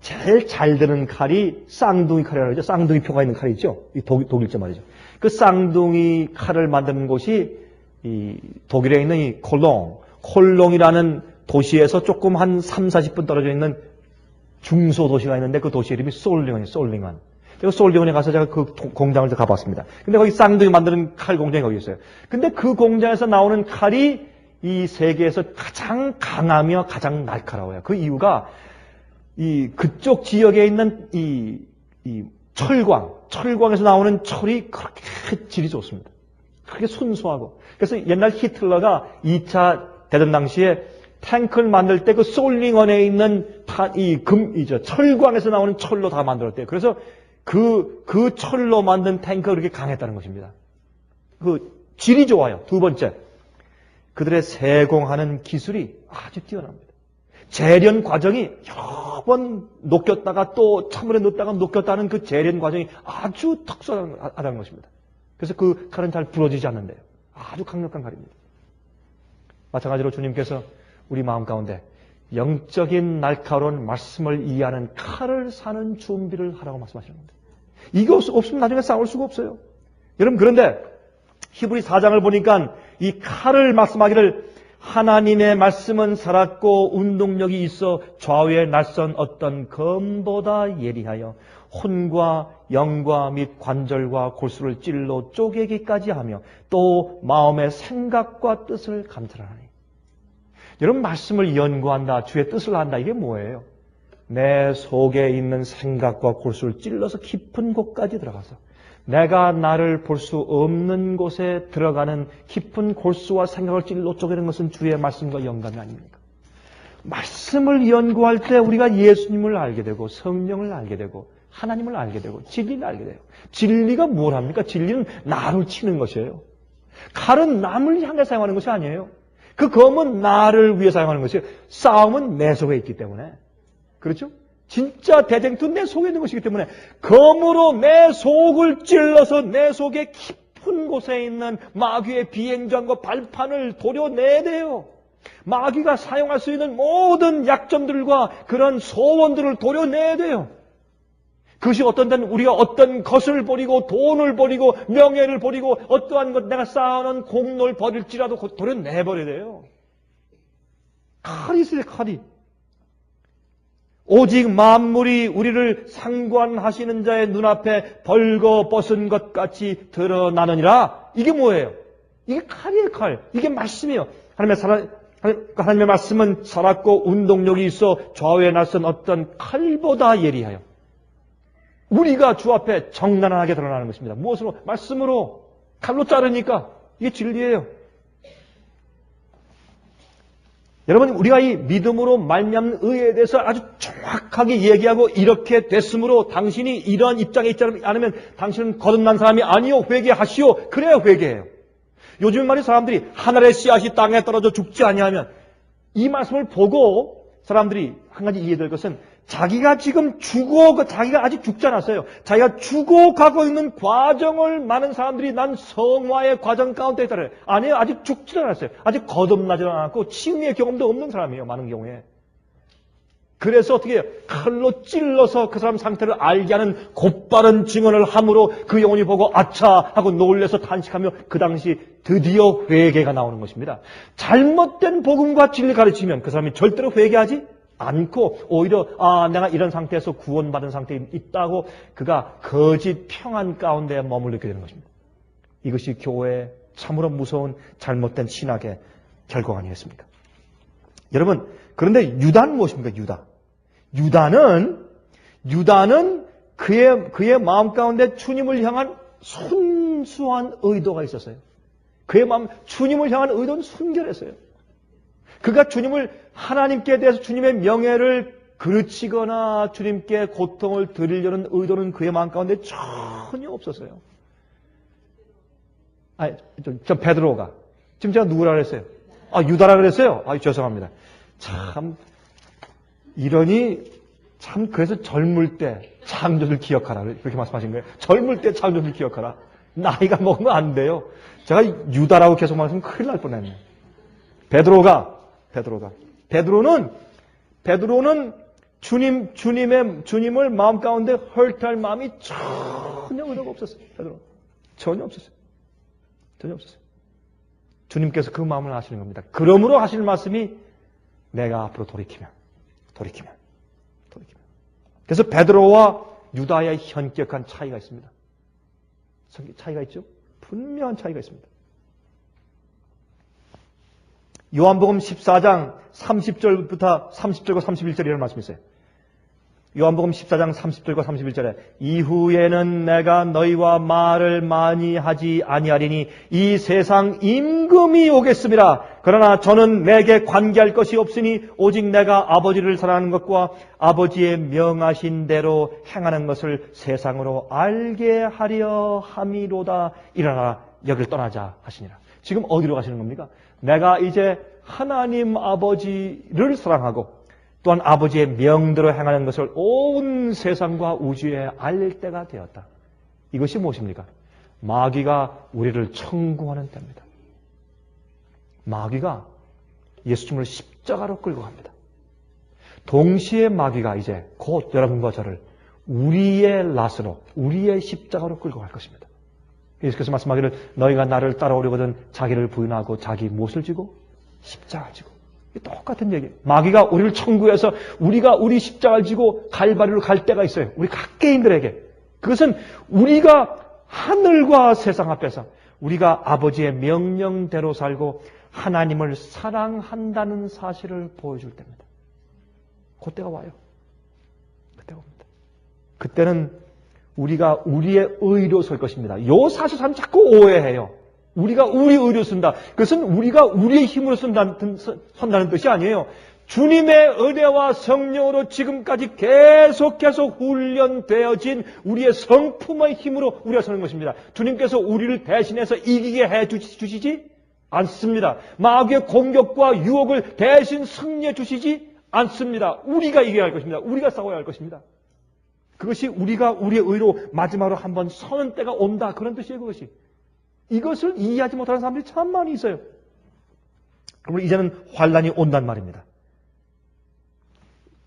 제일 잘 드는 칼이 쌍둥이 칼이라고 하죠. 쌍둥이 표가 있는 칼이 있죠. 이 독일제 말이죠. 그 쌍둥이 칼을 만드는 곳이 이 독일에 있는 이 콜롱이라는 도시에서 조금 한 30-40분 떨어져 있는 중소도시가 있는데 그 도시 이름이 솔링언이에요. 솔링언. 그리고 솔링언에 가서 제가 그 공장을 가봤습니다. 근데 거기 쌍둥이 만드는 칼 공장이 거기 있어요. 근데 그 공장에서 나오는 칼이 이 세계에서 가장 강하며 가장 날카로워요. 그 이유가 그쪽 지역에 있는 이 철광에서 나오는 철이 그렇게 질이 좋습니다. 그렇게 순수하고. 그래서 옛날 히틀러가 2차 대전 당시에 탱크를 만들 때 그 솔링언에 있는 철광에서 나오는 철로 다 만들었대요. 그래서 그 철로 만든 탱크가 그렇게 강했다는 것입니다. 그 질이 좋아요. 두 번째, 그들의 세공하는 기술이 아주 뛰어납니다. 재련 과정이 여러 번 녹였다가 또 찬물에 넣었다가 녹였다는 그 재련 과정이 아주 특수하다는 것입니다. 그래서 그 칼은 잘 부러지지 않는데요. 아주 강력한 칼입니다. 마찬가지로 주님께서 우리 마음 가운데 영적인 날카로운 말씀을 이해하는 칼을 사는 준비를 하라고 말씀하시는 겁니다. 이거 없으면 나중에 싸울 수가 없어요. 여러분, 그런데 히브리 4장을 보니까 이 칼을 말씀하기를 하나님의 말씀은 살았고 운동력이 있어 좌우에 날선 어떤 검보다 예리하여 혼과 영과 및 관절과 골수를 찔러 쪼개기까지 하며 또 마음의 생각과 뜻을 감찰하니. 여러분, 말씀을 연구한다, 주의 뜻을 안다, 이게 뭐예요? 내 속에 있는 생각과 골수를 찔러서 깊은 곳까지 들어가서 내가 나를 볼 수 없는 곳에 들어가는 깊은 골수와 생각을 찔러 쪼개는 것은 주의 말씀과 연관이 아닙니까? 말씀을 연구할 때 우리가 예수님을 알게 되고 성령을 알게 되고 하나님을 알게 되고 진리를 알게 돼요. 진리가 뭘 합니까? 진리는 나를 치는 것이에요. 칼은 남을 향해 사용하는 것이 아니에요. 그 검은 나를 위해 사용하는 것이에요. 싸움은 내 속에 있기 때문에. 그렇죠? 진짜 대쟁투는 내 속에 있는 것이기 때문에 검으로 내 속을 찔러서 내 속에 깊은 곳에 있는 마귀의 비행장과 발판을 도려내야 돼요. 마귀가 사용할 수 있는 모든 약점들과 그런 소원들을 도려내야 돼요. 그것이 어떤 때는 우리가 어떤 것을 버리고 돈을 버리고 명예를 버리고 어떠한 것 내가 쌓아놓은 공로를 버릴지라도 곧 도려내버려야 돼요. 칼이 있어요, 칼이. 오직 만물이 우리를 상관하시는 자의 눈앞에 벌거벗은 것 같이 드러나느니라. 이게 뭐예요? 이게 칼이에요, 칼. 이게 말씀이에요. 하나님의 말씀은 살았고 운동력이 있어 좌우에 나선 어떤 칼보다 예리하여 우리가 주 앞에 정나하게 드러나는 것입니다. 무엇으로? 말씀으로. 칼로 자르니까 이게 진리예요. 여러분, 우리가 이 믿음으로 말미암는 의에 대해서 아주 정확하게 얘기하고 이렇게 됐으므로 당신이 이러한 입장에 있지 않으면 당신은 거듭난 사람이 아니요, 회개하시오. 그래야 회개해요. 요즘 말이 사람들이 하늘의 씨앗이 땅에 떨어져 죽지 아니하면 이 말씀을 보고 사람들이 한 가지 이해될 것은 자기가 지금 자기가 아직 죽지 않았어요. 자기가 죽어가고 있는 과정을 많은 사람들이 난 성화의 과정 가운데 있다래. 아니에요. 아직 죽지 않았어요. 아직 거듭나지 않았고 치유의 경험도 없는 사람이에요. 많은 경우에. 그래서 어떻게 해요? 칼로 찔러서 그 사람 상태를 알게 하는 곧바른 증언을 함으로 그 영혼이 보고 아차 하고 놀래서 탄식하며 그 당시 드디어 회개가 나오는 것입니다. 잘못된 복음과 진리 가르치면 그 사람이 절대로 회개하지 않고 오히려 내가 이런 상태에서 구원받은 상태에 있다고 그가 거짓 평안 가운데 머물게 되는 것입니다. 이것이 교회의 참으로 무서운 잘못된 신학의 결과가 아니겠습니까? 여러분, 그런데 유다는 무엇입니까? 유다는 그의 마음 가운데 주님을 향한 순수한 의도가 있었어요. 그의 마음, 주님을 향한 의도는 순결했어요. 그가 하나님께 대해서 주님의 명예를 그르치거나 주님께 고통을 드리려는 의도는 그의 마음 가운데 전혀 없었어요. 베드로가. 지금 제가 누구라 그랬어요? 유다라 그랬어요? 죄송합니다. 그래서 젊을 때 창조를 기억하라. 그렇게 말씀하신 거예요. 젊을 때 창조를 기억하라. 나이가 먹으면 안 돼요. 제가 유다라고 계속 말하면 큰일 날 뻔했네요. 베드로는 주님을 마음 가운데 헐트할 마음이 전혀 의도가 없었어요. 전혀 없었어요. 주님께서 그 마음을 아시는 겁니다. 그러므로 하시는 말씀이 내가 앞으로 돌이키면. 그래서 베드로와 유다의 현격한 차이가 있습니다. 차이가 있죠? 분명한 차이가 있습니다. 요한복음 14장 30절과 31절에 이런 말씀이 있어요. 요한복음 14장 30절과 31절에 이후에는 내가 너희와 말을 많이 하지 아니하리니 이 세상 임금이 오겠음이라. 그러나 저는 내게 관계할 것이 없으니 오직 내가 아버지를 사랑하는 것과 아버지의 명하신 대로 행하는 것을 세상으로 알게 하려 함이로다. 일어나라 여기를 떠나자 하시니라. 지금 어디로 가시는 겁니까? 내가 이제 하나님 아버지를 사랑하고 또한 아버지의 명대로 행하는 것을 온 세상과 우주에 알릴 때가 되었다. 이것이 무엇입니까? 마귀가 우리를 청구하는 때입니다. 마귀가 예수님을 십자가로 끌고 갑니다. 동시에 마귀가 이제 곧 여러분과 저를 우리의 낫으로, 우리의 십자가로 끌고 갈 것입니다. 예수께서 말씀하기를 너희가 나를 따라오려거든 자기를 부인하고 자기 무엇을 지고? 십자가를 지고. 똑같은 얘기예요. 마귀가 우리를 청구해서 우리가 우리 십자가를 지고 갈바리로 갈 때가 있어요. 우리 각개인들에게. 그것은 우리가 하늘과 세상 앞에서 우리가 아버지의 명령대로 살고 하나님을 사랑한다는 사실을 보여줄 때입니다. 그때가 와요. 그때가 옵니다. 그때는 우리가 우리의 의로 설 것입니다. 이 사실 사람 자꾸 오해해요. 우리가 우리 의로 쓴다. 그것은 우리가 우리의 힘으로 선다는 뜻이 아니에요. 주님의 은혜와 성령으로 지금까지 계속 훈련되어진 우리의 성품의 힘으로 우리가 서는 것입니다. 주님께서 우리를 대신해서 이기게 해주시지 않습니다. 마귀의 공격과 유혹을 대신 승리해 주시지 않습니다. 우리가 이겨야 할 것입니다. 우리가 싸워야 할 것입니다. 그것이 우리가 우리의 의로 마지막으로 한번 서는 때가 온다. 그런 뜻이에요. 그것이. 이것을 이해하지 못하는 사람들이 참 많이 있어요. 그러면 이제는 환란이 온단 말입니다.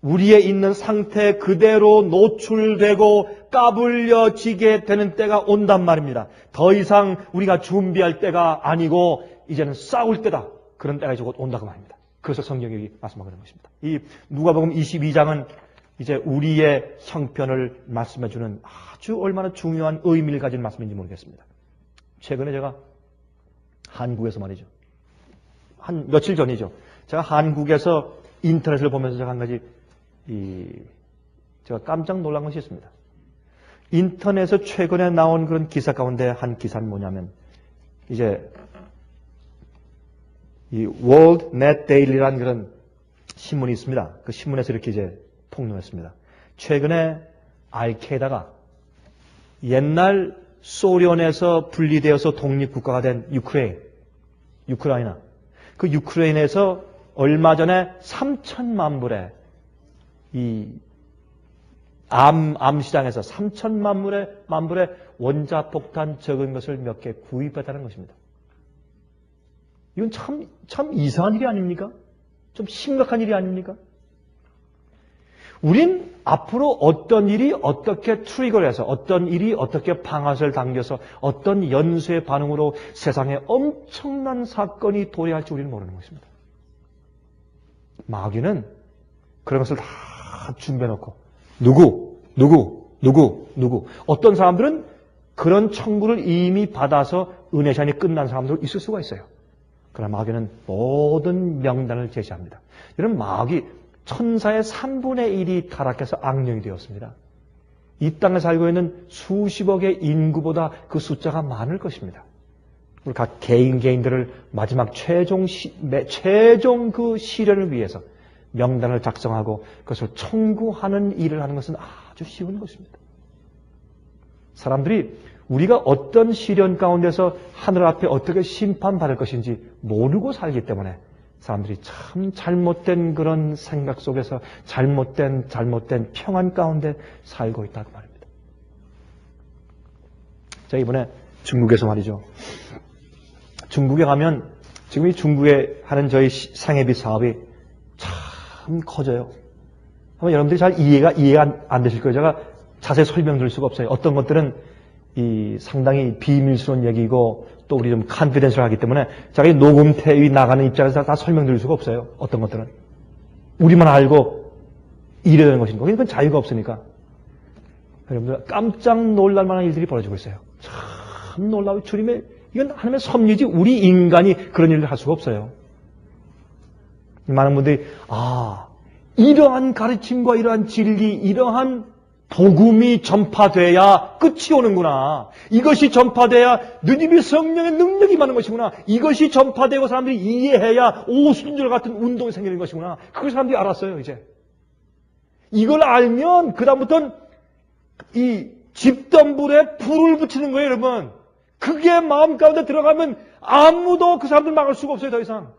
우리의 있는 상태 그대로 노출되고 까불려지게 되는 때가 온단 말입니다. 더 이상 우리가 준비할 때가 아니고 이제는 싸울 때다. 그런 때가 이제 곧 온다고 말입니다. 그래서 성경이 말씀하고 있는 것입니다. 이 누가복음 22장은 이제 우리의 형편을 말씀해주는 아주 얼마나 중요한 의미를 가진 말씀인지 모르겠습니다. 최근에 제가 한국에서 말이죠. 한 며칠 전이죠. 제가 한국에서 인터넷을 보면서 제가 한 가지 제가 깜짝 놀란 것이 있습니다. 인터넷에 최근에 나온 그런 기사 가운데 한 기사는 뭐냐면 이제 이 World Net Daily라는 그런 신문이 있습니다. 그 신문에서 이렇게 이제 폭로했습니다. 최근에 알케이다가 옛날 소련에서 분리되어서 독립국가가 된 우크라이나 그 유크레인에서 얼마 전에 3천만 불의 이 암시장에서 3천만 불의 원자폭탄 적은 것을 몇 개 구입했다는 것입니다. 이건 참 이상한 일이 아닙니까? 좀 심각한 일이 아닙니까? 우린 앞으로 어떤 일이 어떻게 트리거를 해서 어떤 일이 어떻게 방아쇠를 당겨서 어떤 연쇄 반응으로 세상에 엄청난 사건이 도래할지 우리는 모르는 것입니다. 마귀는 그런 것을 다 준비해놓고 누구 어떤 사람들은 그런 청구를 이미 받아서 은혜 시간이 끝난 사람도 있을 수가 있어요. 그러나 마귀는 모든 명단을 제시합니다. 이런 마귀 천사의 3분의 1이 타락해서 악령이 되었습니다. 이 땅에 살고 있는 수십억의 인구보다 그 숫자가 많을 것입니다. 우리 각 개인들을 마지막 최종 그 시련을 위해서 명단을 작성하고 그것을 청구하는 일을 하는 것은 아주 쉬운 것입니다. 사람들이 우리가 어떤 시련 가운데서 하늘 앞에 어떻게 심판받을 것인지 모르고 살기 때문에 사람들이 참 잘못된 그런 생각 속에서 잘못된 평안 가운데 살고 있다고 말입니다. 제가 이번에 중국에서 말이죠. 중국에 가면 지금 이 중국에 하는 저희 상해비 사업이 참 커져요. 아마 여러분들이 잘 이해가 안 되실 거예요. 제가 자세히 설명드릴 수가 없어요. 어떤 것들은 상당히 비밀스러운 얘기고 또 우리 좀 컨피던셜 하기 때문에 제가 이 녹음태위 나가는 입장에서 다 설명드릴 수가 없어요. 어떤 것들은. 우리만 알고 이래야 되는 것이니까. 그건 자유가 없으니까. 여러분들 깜짝 놀랄 만한 일들이 벌어지고 있어요. 참 놀라워. 주님의 이건 하나님의 섭리지 우리 인간이 그런 일을 할 수가 없어요. 많은 분들이 이러한 가르침과 이러한 진리, 이러한 복음이 전파돼야 끝이 오는구나. 이것이 전파돼야 느님의 성령의 능력이 많은 것이구나. 이것이 전파되고 사람들이 이해해야 오순절 같은 운동이 생기는 것이구나. 그걸 사람들이 알았어요, 이제. 이걸 알면 그다음부터는 이 집덤불에 불을 붙이는 거예요, 여러분. 그게 마음 가운데 들어가면 아무도 그 사람들 막을 수가 없어요, 더 이상.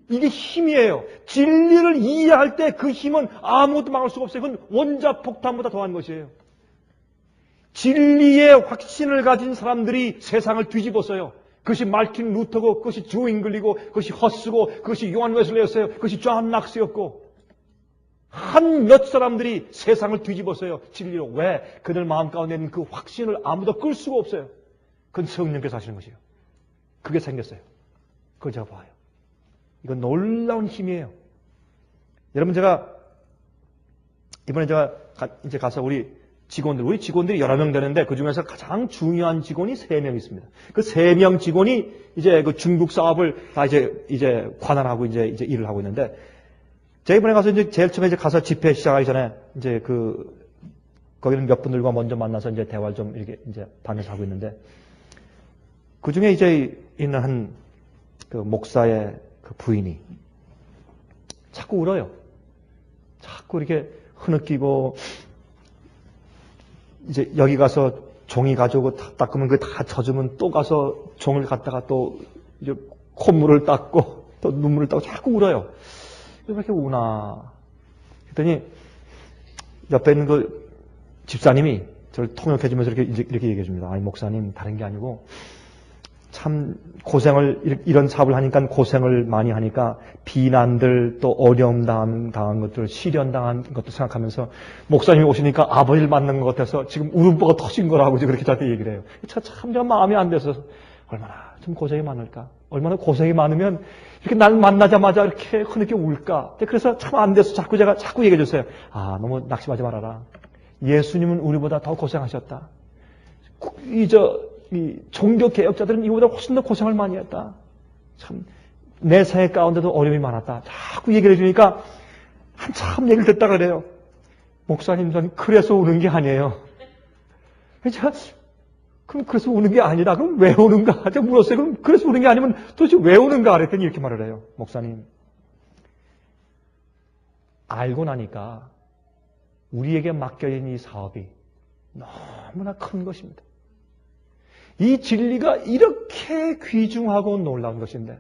이게 힘이에요. 진리를 이해할 때 그 힘은 아무것도 막을 수가 없어요. 그건 원자폭탄보다 더한 것이에요. 진리의 확신을 가진 사람들이 세상을 뒤집었어요. 그것이 말틴 루터고, 그것이 조 잉글리고, 그것이 허스고, 그것이 요한 웨슬레였어요. 그것이 존 낙스였고. 한 몇 사람들이 세상을 뒤집었어요. 진리로. 왜? 그들 마음 가운데 있는 그 확신을 아무도 끌 수가 없어요. 그건 성령께서 하시는 것이에요. 그게 생겼어요. 그걸 제가 봐요. 이건 놀라운 힘이에요. 여러분, 이번에 제가 이제 가서 우리 직원들이 여러 명 되는데 그 중에서 가장 중요한 직원이 3명 있습니다. 그 3명 직원이 이제 그 중국 사업을 다 이제 관할하고 이제 일을 하고 있는데 제가 이번에 가서 이제 제일 처음에 가서 집회 시작하기 전에 이제 거기는 몇 분들과 먼저 만나서 이제 대화를 좀 이렇게 이제 방에서 하고 있는데 그 중에 이제 있는 한 그 목사의 그 부인이 자꾸 울어요. 자꾸 이렇게 흐느끼고 이제 여기 가서 종이 가져오고 닦으면 그게 다 젖으면 또 가서 종을 갖다가 또 이제 콧물을 닦고 또 눈물을 닦고 자꾸 울어요. 왜 이렇게 우나? 그랬더니 옆에 있는 그 집사님이 저를 통역해 주면서 이렇게 얘기해 줍니다. 아니 목사님 다른 게 아니고 참 이런 사업을 하니까 고생을 많이 하니까 비난들 또 어려움 당한 것들, 시련당한 것도 생각하면서 목사님이 오시니까 아버지를 만난 것 같아서 지금 울음보가 터진 거라고 그렇게 저한테 얘기를 해요. 참 제가 마음이 안 돼서 얼마나 좀 고생이 많을까? 얼마나 고생이 많으면 이렇게 날 만나자마자 이렇게 흐느껴 울까? 그래서 참 안 돼서 제가 자꾸 얘기해 주세요. 너무 낙심하지 말아라. 예수님은 우리보다 더 고생하셨다. 이 종교 개혁자들은 이보다 훨씬 더 고생을 많이 했다. 참 내 생애 가운데도 어려움이 많았다. 자꾸 얘기를 해주니까 한참 얘기를 듣다가 그래요. 목사님, 전 그래서 우는 게 아니에요. 그럼 그래서 우는 게 아니라 그럼 왜 우는가? 제가 물었어요. 그럼 그래서 우는 게 아니면 도대체 왜 우는가? 그랬더니 이렇게 말을 해요. 목사님, 알고 나니까 우리에게 맡겨진 이 사업이 너무나 큰 것입니다. 이 진리가 이렇게 귀중하고 놀라운 것인데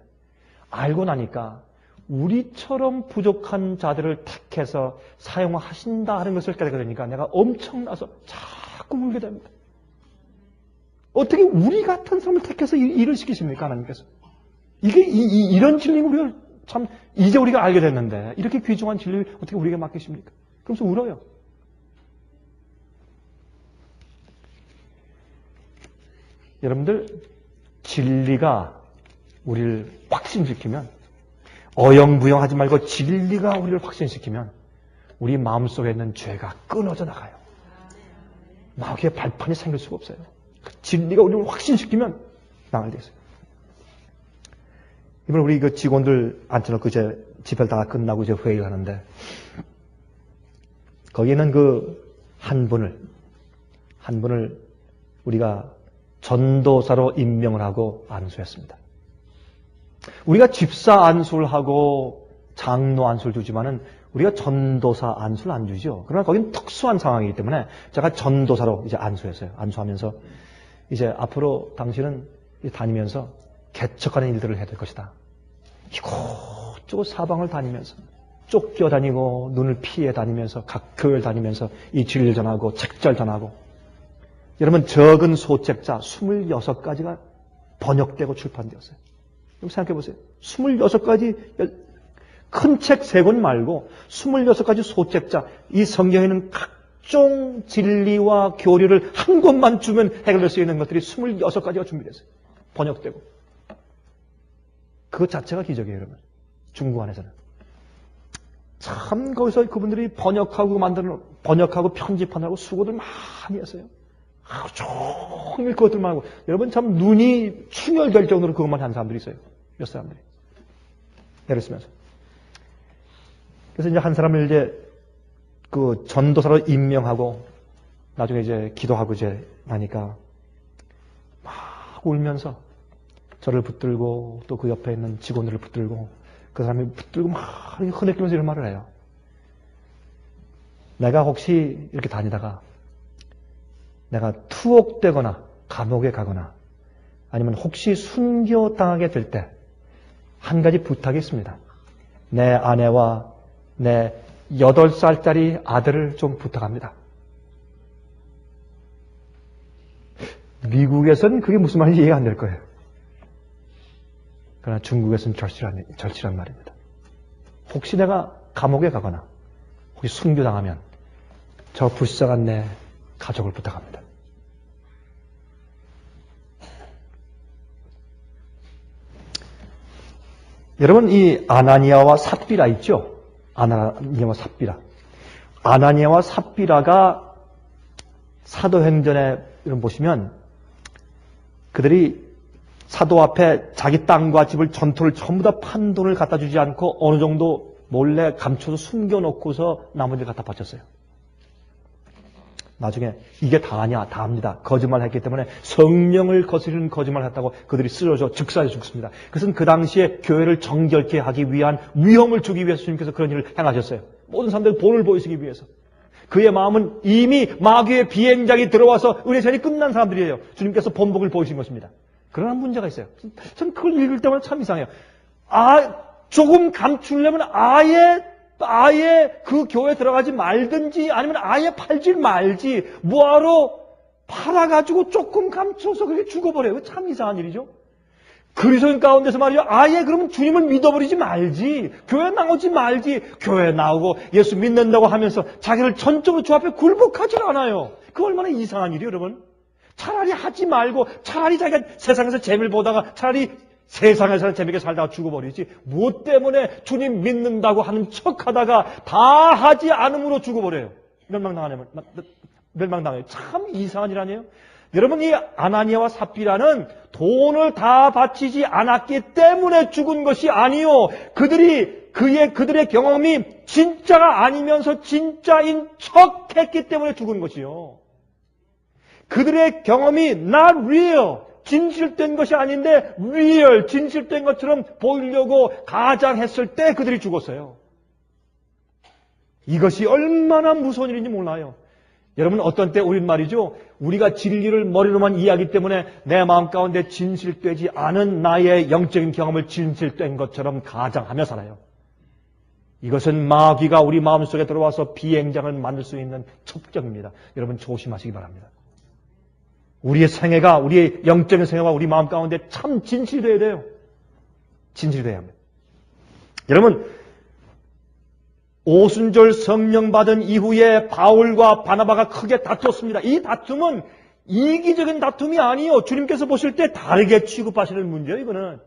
알고 나니까 우리처럼 부족한 자들을 택해서 사용하신다 하는 것을 깨닫게 되니까 내가 엄청나서 자꾸 울게 됩니다. 어떻게 우리 같은 사람을 택해서 일을 시키십니까? 하나님께서. 이런 진리를 우리가 참 이제 우리가 알게 됐는데 이렇게 귀중한 진리를 어떻게 우리에게 맡기십니까? 그러면서 울어요. 여러분들, 진리가 우리를 확신시키면, 어영부영하지 말고 진리가 우리를 확신시키면 우리 마음속에 있는 죄가 끊어져 나가요. 마귀의 발판이 생길 수가 없어요. 그 진리가 우리를 확신시키면 나갈 때 있어요. 이번에 우리 그 직원들 앉혀놓고 이제 집회를 다 끝나고 이제 회의를 하는데 거기에는 그 한 분을 우리가 전도사로 임명을 하고 안수했습니다. 우리가 집사 안수를 하고 장로 안수를 주지만은 우리가 전도사 안수를 안 주죠. 그러나 거긴 특수한 상황이기 때문에 제가 전도사로 이제 안수했어요. 안수하면서 이제 앞으로 당신은 다니면서 개척하는 일들을 해야 될 것이다. 이곳저곳 사방을 다니면서 쫓겨다니고 눈을 피해 다니면서 각 교회를 다니면서 이 진리를 전하고 책절 전하고 여러분 적은 소책자 26가지가 번역되고 출판되었어요. 그럼 생각해 보세요. 26가지 큰 책 3권 말고 26가지 소책자 이 성경에는 각종 진리와 교리를 한 권만 주면 해결될 수 있는 것들이 26가지가 준비됐어요. 번역되고. 그것 자체가 기적이에요, 여러분. 중국 안에서는. 참 거기서 그분들이 번역하고 편집하느라고 수고들 많이 했어요. 하루 종일 그것들만 하고. 여러분 참 눈이 충혈될 정도로 그것만 한 사람들이 있어요. 몇 사람들이. 애를 쓰면서. 그래서 이제 한 사람을 이제 그 전도사로 임명하고 나중에 이제 기도하고 이제 나니까 막 울면서 저를 붙들고 또 그 옆에 있는 직원들을 붙들고 그 사람이 붙들고 막 흐느끼면서 이런 말을 해요. 내가 혹시 이렇게 다니다가 내가 투옥되거나 감옥에 가거나 아니면 혹시 순교당하게 될 때 한 가지 부탁이 있습니다. 내 아내와 내 8살짜리 아들을 좀 부탁합니다. 미국에서는 그게 무슨 말인지 이해가 안 될 거예요. 그러나 중국에서는 절실한 말입니다. 혹시 내가 감옥에 가거나 혹시 순교당하면 저 불쌍한 내 가족을 부탁합니다. 여러분 이 아나니아와 삽비라 있죠? 아나니아와 삽비라. 아나니아와 삽비라가 사도행전에 이런 보시면 그들이 사도 앞에 자기 땅과 집을 전토를 전부 다 판 돈을 갖다 주지 않고 어느 정도 몰래 감춰서 숨겨놓고서 나머지를 갖다 바쳤어요. 나중에 이게 다냐? 다합니다. 거짓말을 했기 때문에 성령을 거스르는 거짓말을 했다고 그들이 쓰러져 즉사해 죽습니다. 그것은 그 당시에 교회를 정결케 하기 위한 위험을 주기 위해서 주님께서 그런 일을 행하셨어요. 모든 사람들 본을 보이시기 위해서. 그의 마음은 이미 마귀의 비행장이 들어와서 은혜전이 끝난 사람들이에요. 주님께서 본복을 보이신 것입니다. 그러나 문제가 있어요. 전 그걸 읽을 때마다 참 이상해요. 조금 감추려면 아예 그 교회에 들어가지 말든지 아니면 아예 팔지 말지 뭐하러 팔아가지고 조금 감춰서 그렇게 죽어버려요. 참 이상한 일이죠. 그리스도인 가운데서 말이죠. 아예 그러면 주님을 믿어버리지 말지. 교회 나오지 말지. 교회 나오고 예수 믿는다고 하면서 자기를 전적으로 주 앞에 굴복하지 않아요. 그 얼마나 이상한 일이에요, 여러분. 차라리 하지 말고 차라리 자기가 세상에서 재미를 보다가 차라리 세상에서 재미있게 살다가 죽어버리지. 무엇 때문에 주님 믿는다고 하는 척하다가 다 하지 않음으로 죽어버려요. 멸망당해요. 참 이상한 일 아니에요? 여러분, 이 아나니아와 삽비라는 돈을 다 바치지 않았기 때문에 죽은 것이 아니요. 그들의 경험이 진짜가 아니면서 진짜인 척 했기 때문에 죽은 것이요. 그들의 경험이 not real, 진실된 것이 아닌데 real, 진실된 것처럼 보이려고 가장했을 때 그들이 죽었어요. 이것이 얼마나 무서운 일인지 몰라요. 여러분, 어떤 때 우린 말이죠. 우리가 진리를 머리로만 이해하기 때문에 내 마음 가운데 진실되지 않은 나의 영적인 경험을 진실된 것처럼 가장하며 살아요. 이것은 마귀가 우리 마음속에 들어와서 비행장을 만들 수 있는 첩정입니다. 여러분, 조심하시기 바랍니다. 우리의 생애가, 우리의 영적인 생애가 우리 마음 가운데 참 진실되어야 돼요. 진실되어야 합니다. 여러분, 오순절 성령 받은 이후에 바울과 바나바가 크게 다투었습니다. 이 다툼은 이기적인 다툼이 아니에요. 주님께서 보실 때 다르게 취급하시는 문제예요, 이거는.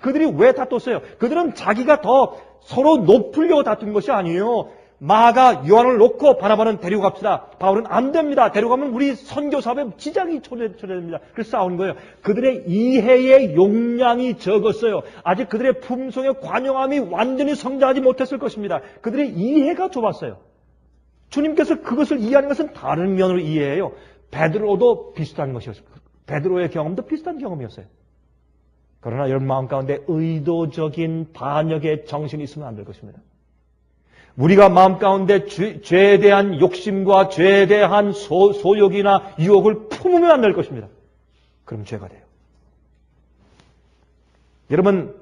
그들이 왜 다퉜어요? 그들은 자기가 더 서로 높으려고 다툰 것이 아니에요. 마가 요한을 놓고 바나바는 데리고 갑시다. 바울은 안 됩니다. 데려가면 우리 선교 사업에 지장이 초래됩니다. 그래서 싸우는 거예요. 그들의 이해의 용량이 적었어요. 아직 그들의 품성의 관용함이 완전히 성장하지 못했을 것입니다. 그들의 이해가 좁았어요. 주님께서 그것을 이해하는 것은 다른 면으로 이해해요. 베드로도 비슷한 것이었어요. 베드로의 경험도 비슷한 경험이었어요. 그러나 여러분 마음 가운데 의도적인 반역의 정신이 있으면 안 될 것입니다. 우리가 마음 가운데 죄에 대한 욕심과 죄에 대한 소욕이나 유혹을 품으면 안 될 것입니다. 그럼 죄가 돼요. 여러분,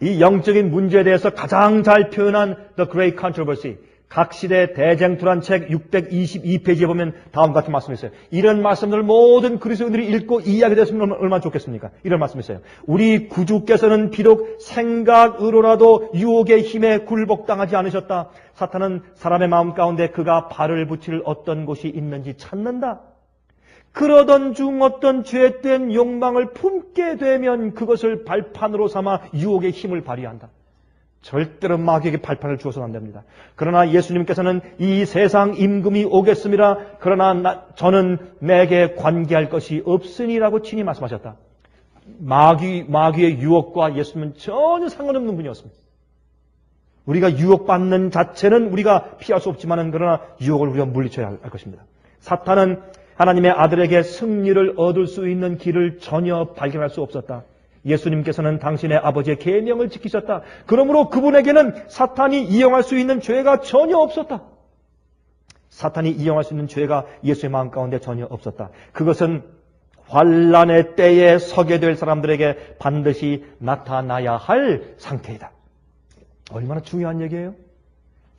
이 영적인 문제에 대해서 가장 잘 표현한 The Great Controversy, 각 시대 대쟁투란 책 622페이지에 보면 다음 같은 말씀이 있어요. 이런 말씀들을 모든 그리스도인들이 읽고 이해하게 됐으면 얼마나 좋겠습니까? 이런 말씀이 있어요. 우리 구주께서는 비록 생각으로라도 유혹의 힘에 굴복당하지 않으셨다. 사탄은 사람의 마음 가운데 그가 발을 붙일 어떤 곳이 있는지 찾는다. 그러던 중 어떤 죄된 욕망을 품게 되면 그것을 발판으로 삼아 유혹의 힘을 발휘한다. 절대로 마귀에게 발판을 주어서는 안 됩니다. 그러나 예수님께서는 이 세상 임금이 오겠습니다. 그러나 저는 내게 관계할 것이 없으니라고 친히 말씀하셨다. 마귀의 유혹과 예수님은 전혀 상관없는 분이었습니다. 우리가 유혹받는 자체는 우리가 피할 수 없지만은 그러나 유혹을 우리가 물리쳐야 할 것입니다. 사탄은 하나님의 아들에게 승리를 얻을 수 있는 길을 전혀 발견할 수 없었다. 예수님께서는 당신의 아버지의 계명을 지키셨다. 그러므로 그분에게는 사탄이 이용할 수 있는 죄가 전혀 없었다. 사탄이 이용할 수 있는 죄가 예수의 마음 가운데 전혀 없었다. 그것은 환난의 때에 서게 될 사람들에게 반드시 나타나야 할 상태이다. 얼마나 중요한 얘기예요?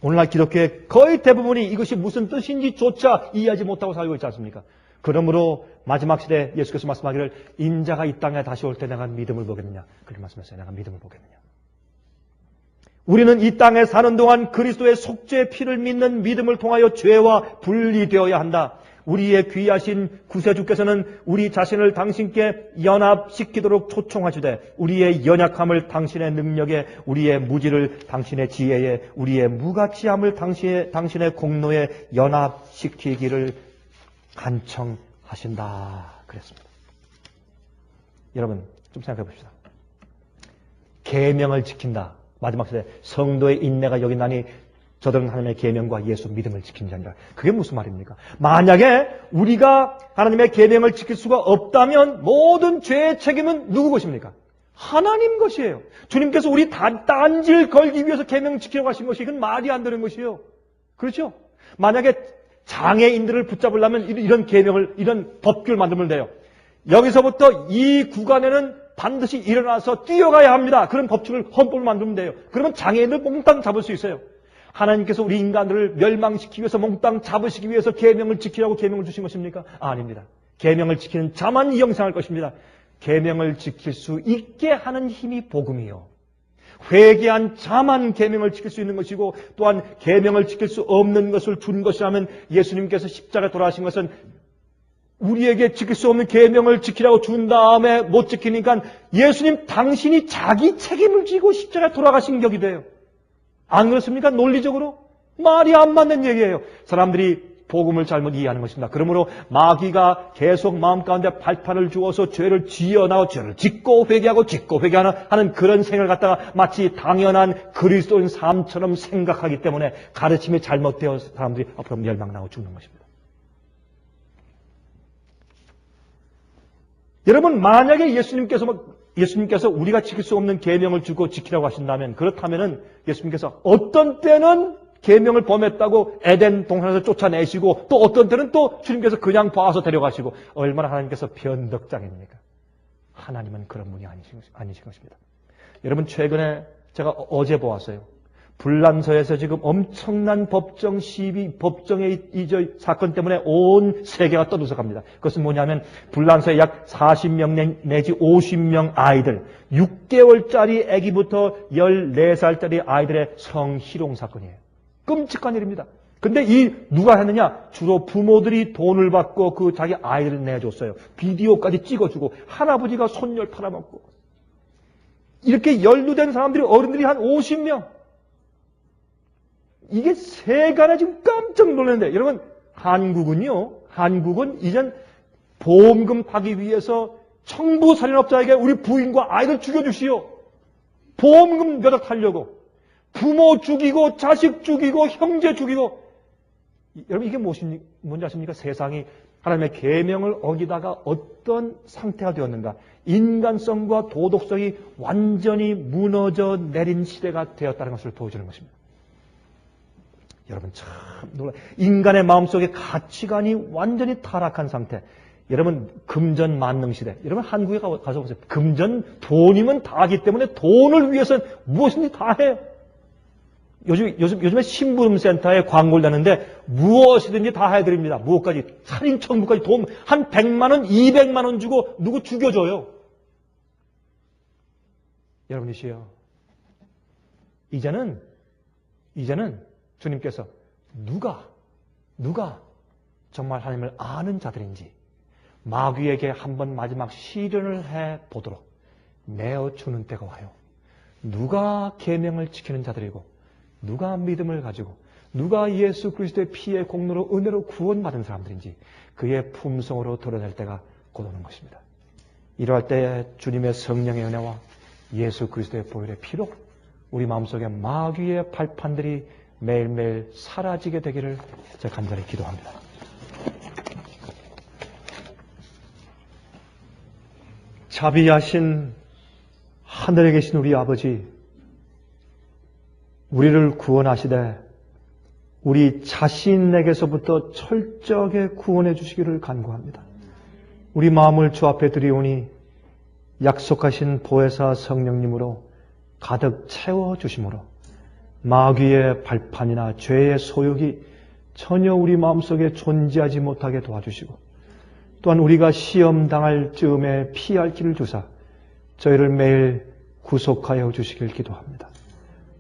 오늘날 기독교의 거의 대부분이 이것이 무슨 뜻인지조차 이해하지 못하고 살고 있지 않습니까? 그러므로 마지막 시대에 예수께서 말씀하기를 인자가 이 땅에 다시 올 때 내가 믿음을 보겠느냐. 그렇게 말씀했어요. 내가 믿음을 보겠느냐. 우리는 이 땅에 사는 동안 그리스도의 속죄의 피를 믿는 믿음을 통하여 죄와 분리되어야 한다. 우리의 귀하신 구세주께서는 우리 자신을 당신께 연합시키도록 초청하시되 우리의 연약함을 당신의 능력에, 우리의 무지를 당신의 지혜에, 우리의 무가치함을 당신의 공로에 연합시키기를 간청하신다. 그랬습니다. 여러분 좀 생각해 봅시다. 계명을 지킨다. 마지막 시대 성도의 인내가 여기 나니 저들은 하나님의 계명과 예수 믿음을 지킨 자니라. 그게 무슨 말입니까? 만약에 우리가 하나님의 계명을 지킬 수가 없다면 모든 죄의 책임은 누구 것입니까? 하나님 것이에요. 주님께서 우리 딴질 걸기 위해서 계명 지키려고 하신 것이 이건 말이 안 되는 것이에요. 그렇죠? 만약에 장애인들을 붙잡으려면 이런 계명을, 이런 법규를 만들면 돼요. 여기서부터 이 구간에는 반드시 일어나서 뛰어가야 합니다. 그런 법칙을, 헌법을 만들면 돼요. 그러면 장애인을 몽땅 잡을 수 있어요. 하나님께서 우리 인간들을 멸망시키기 위해서, 몽땅 잡으시기 위해서 계명을 지키라고 계명을 주신 것입니까? 아닙니다. 계명을 지키는 자만 영생할 것입니다. 계명을 지킬 수 있게 하는 힘이 복음이요. 회개한 자만 계명을 지킬 수 있는 것이고 또한 계명을 지킬 수 없는 것을 준 것이라면 예수님께서 십자가에 돌아가신 것은 우리에게 지킬 수 없는 계명을 지키라고 준 다음에 못 지키니까 예수님 당신이 자기 책임을 지고 십자가에 돌아가신 격이 돼요. 안 그렇습니까? 논리적으로? 말이 안 맞는 얘기예요. 사람들이 복음을 잘못 이해하는 것입니다. 그러므로 마귀가 계속 마음 가운데 발판을 주어서 죄를 지어나고 죄를 짓고 회개하고 짓고 회개하는 그런 생각을 갖다가 마치 당연한 그리스도인 삶처럼 생각하기 때문에 가르침이 잘못되어 사람들이 앞으로 멸망나고 죽는 것입니다. 여러분, 만약에 예수님께서 우리가 지킬 수 없는 계명을 주고 지키라고 하신다면, 그렇다면은 예수님께서 어떤 때는 계명을 범했다고 에덴 동산에서 쫓아내시고 또 어떤 때는 또 주님께서 그냥 봐서 데려가시고 얼마나 하나님께서 변덕장입니까? 하나님은 그런 분이 아니신 것입니다. 여러분, 최근에 제가 어제 보았어요. 불란서에서 지금 엄청난 법정 시비, 법정의 이 사건 때문에 온 세계가 떠들썩합니다. 그것은 뭐냐면 불란서에 약 40명 내지 50명 아이들, 6개월짜리 아기부터 14살짜리 아이들의 성희롱 사건이에요. 끔찍한 일입니다. 근데 누가 했느냐? 주로 부모들이 돈을 받고 그 자기 아이들을 내줬어요. 비디오까지 찍어주고 할아버지가 손녀를 팔아먹고 이렇게 연루된 사람들이 어른들이 한 50명. 이게 세간에 지금 깜짝 놀랐는데 여러분, 한국은 이젠 보험금 받기 위해서 청부살인업자에게 우리 부인과 아이들 죽여주시오. 보험금 몇 억 타려고. 부모 죽이고 자식 죽이고 형제 죽이고. 여러분, 이게 뭔지 아십니까? 세상이 하나님의 계명을 어기다가 어떤 상태가 되었는가. 인간성과 도덕성이 완전히 무너져 내린 시대가 되었다는 것을 보여주는 것입니다. 여러분, 참 놀라요. 인간의 마음속에 가치관이 완전히 타락한 상태. 여러분, 금전 만능 시대. 여러분, 한국에 가서 보세요. 금전, 돈이면 다 하기 때문에 돈을 위해서 무엇인지 다 해요. 요즘에 신부름센터에 광고를 내는데 무엇이든지 다 해드립니다. 무엇까지? 살인 청구까지 돈 한 100만 원, 200만 원 주고 누구 죽여줘요. 여러분이시여, 이제는 주님께서 누가 정말 하나님을 아는 자들인지 마귀에게 한번 마지막 시련을 해보도록 내어주는 때가 와요. 누가 계명을 지키는 자들이고 누가 믿음을 가지고 누가 예수 그리스도의 피의 공로로 은혜로 구원받은 사람들인지 그의 품성으로 드러낼 때가 곧 오는 것입니다. 이러할 때 주님의 성령의 은혜와 예수 그리스도의 보혈의 피로 우리 마음속에 마귀의 발판들이 매일매일 사라지게 되기를 제가 간절히 기도합니다. 자비하신 하늘에 계신 우리 아버지, 우리를 구원하시되 우리 자신에게서부터 철저하게 구원해 주시기를 간구합니다. 우리 마음을 주 앞에 드리오니 약속하신 보혜사 성령님으로 가득 채워주심으로 마귀의 발판이나 죄의 소욕이 전혀 우리 마음속에 존재하지 못하게 도와주시고 또한 우리가 시험당할 즈음에 피할 길을 주사 저희를 매일 구속하여 주시길 기도합니다.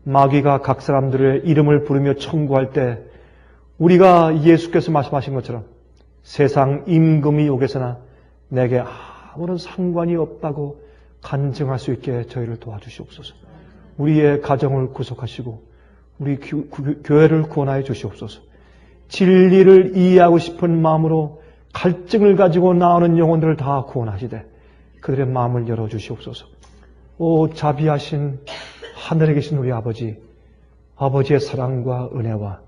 마귀가 각 사람들의 이름을 부르며 청구할 때 우리가 예수께서 말씀하신 것처럼 세상 임금이 오게서나 내게 아무런 상관이 없다고 간증할 수 있게 저희를 도와주시옵소서. 우리의 가정을 구속하시고 우리 교회를 구원하여 주시옵소서. 진리를 이해하고 싶은 마음으로 갈증을 가지고 나오는 영혼들을 다 구원하시되 그들의 마음을 열어주시옵소서. 오 자비하신 하늘에 계신 우리 아버지, 아버지의 사랑과 은혜와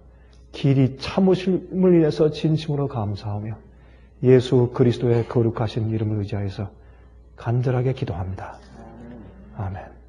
길이 참으심을 인해서 진심으로 감사하며 예수 그리스도의 거룩하신 이름을 의지하여서 간절하게 기도합니다. 아멘.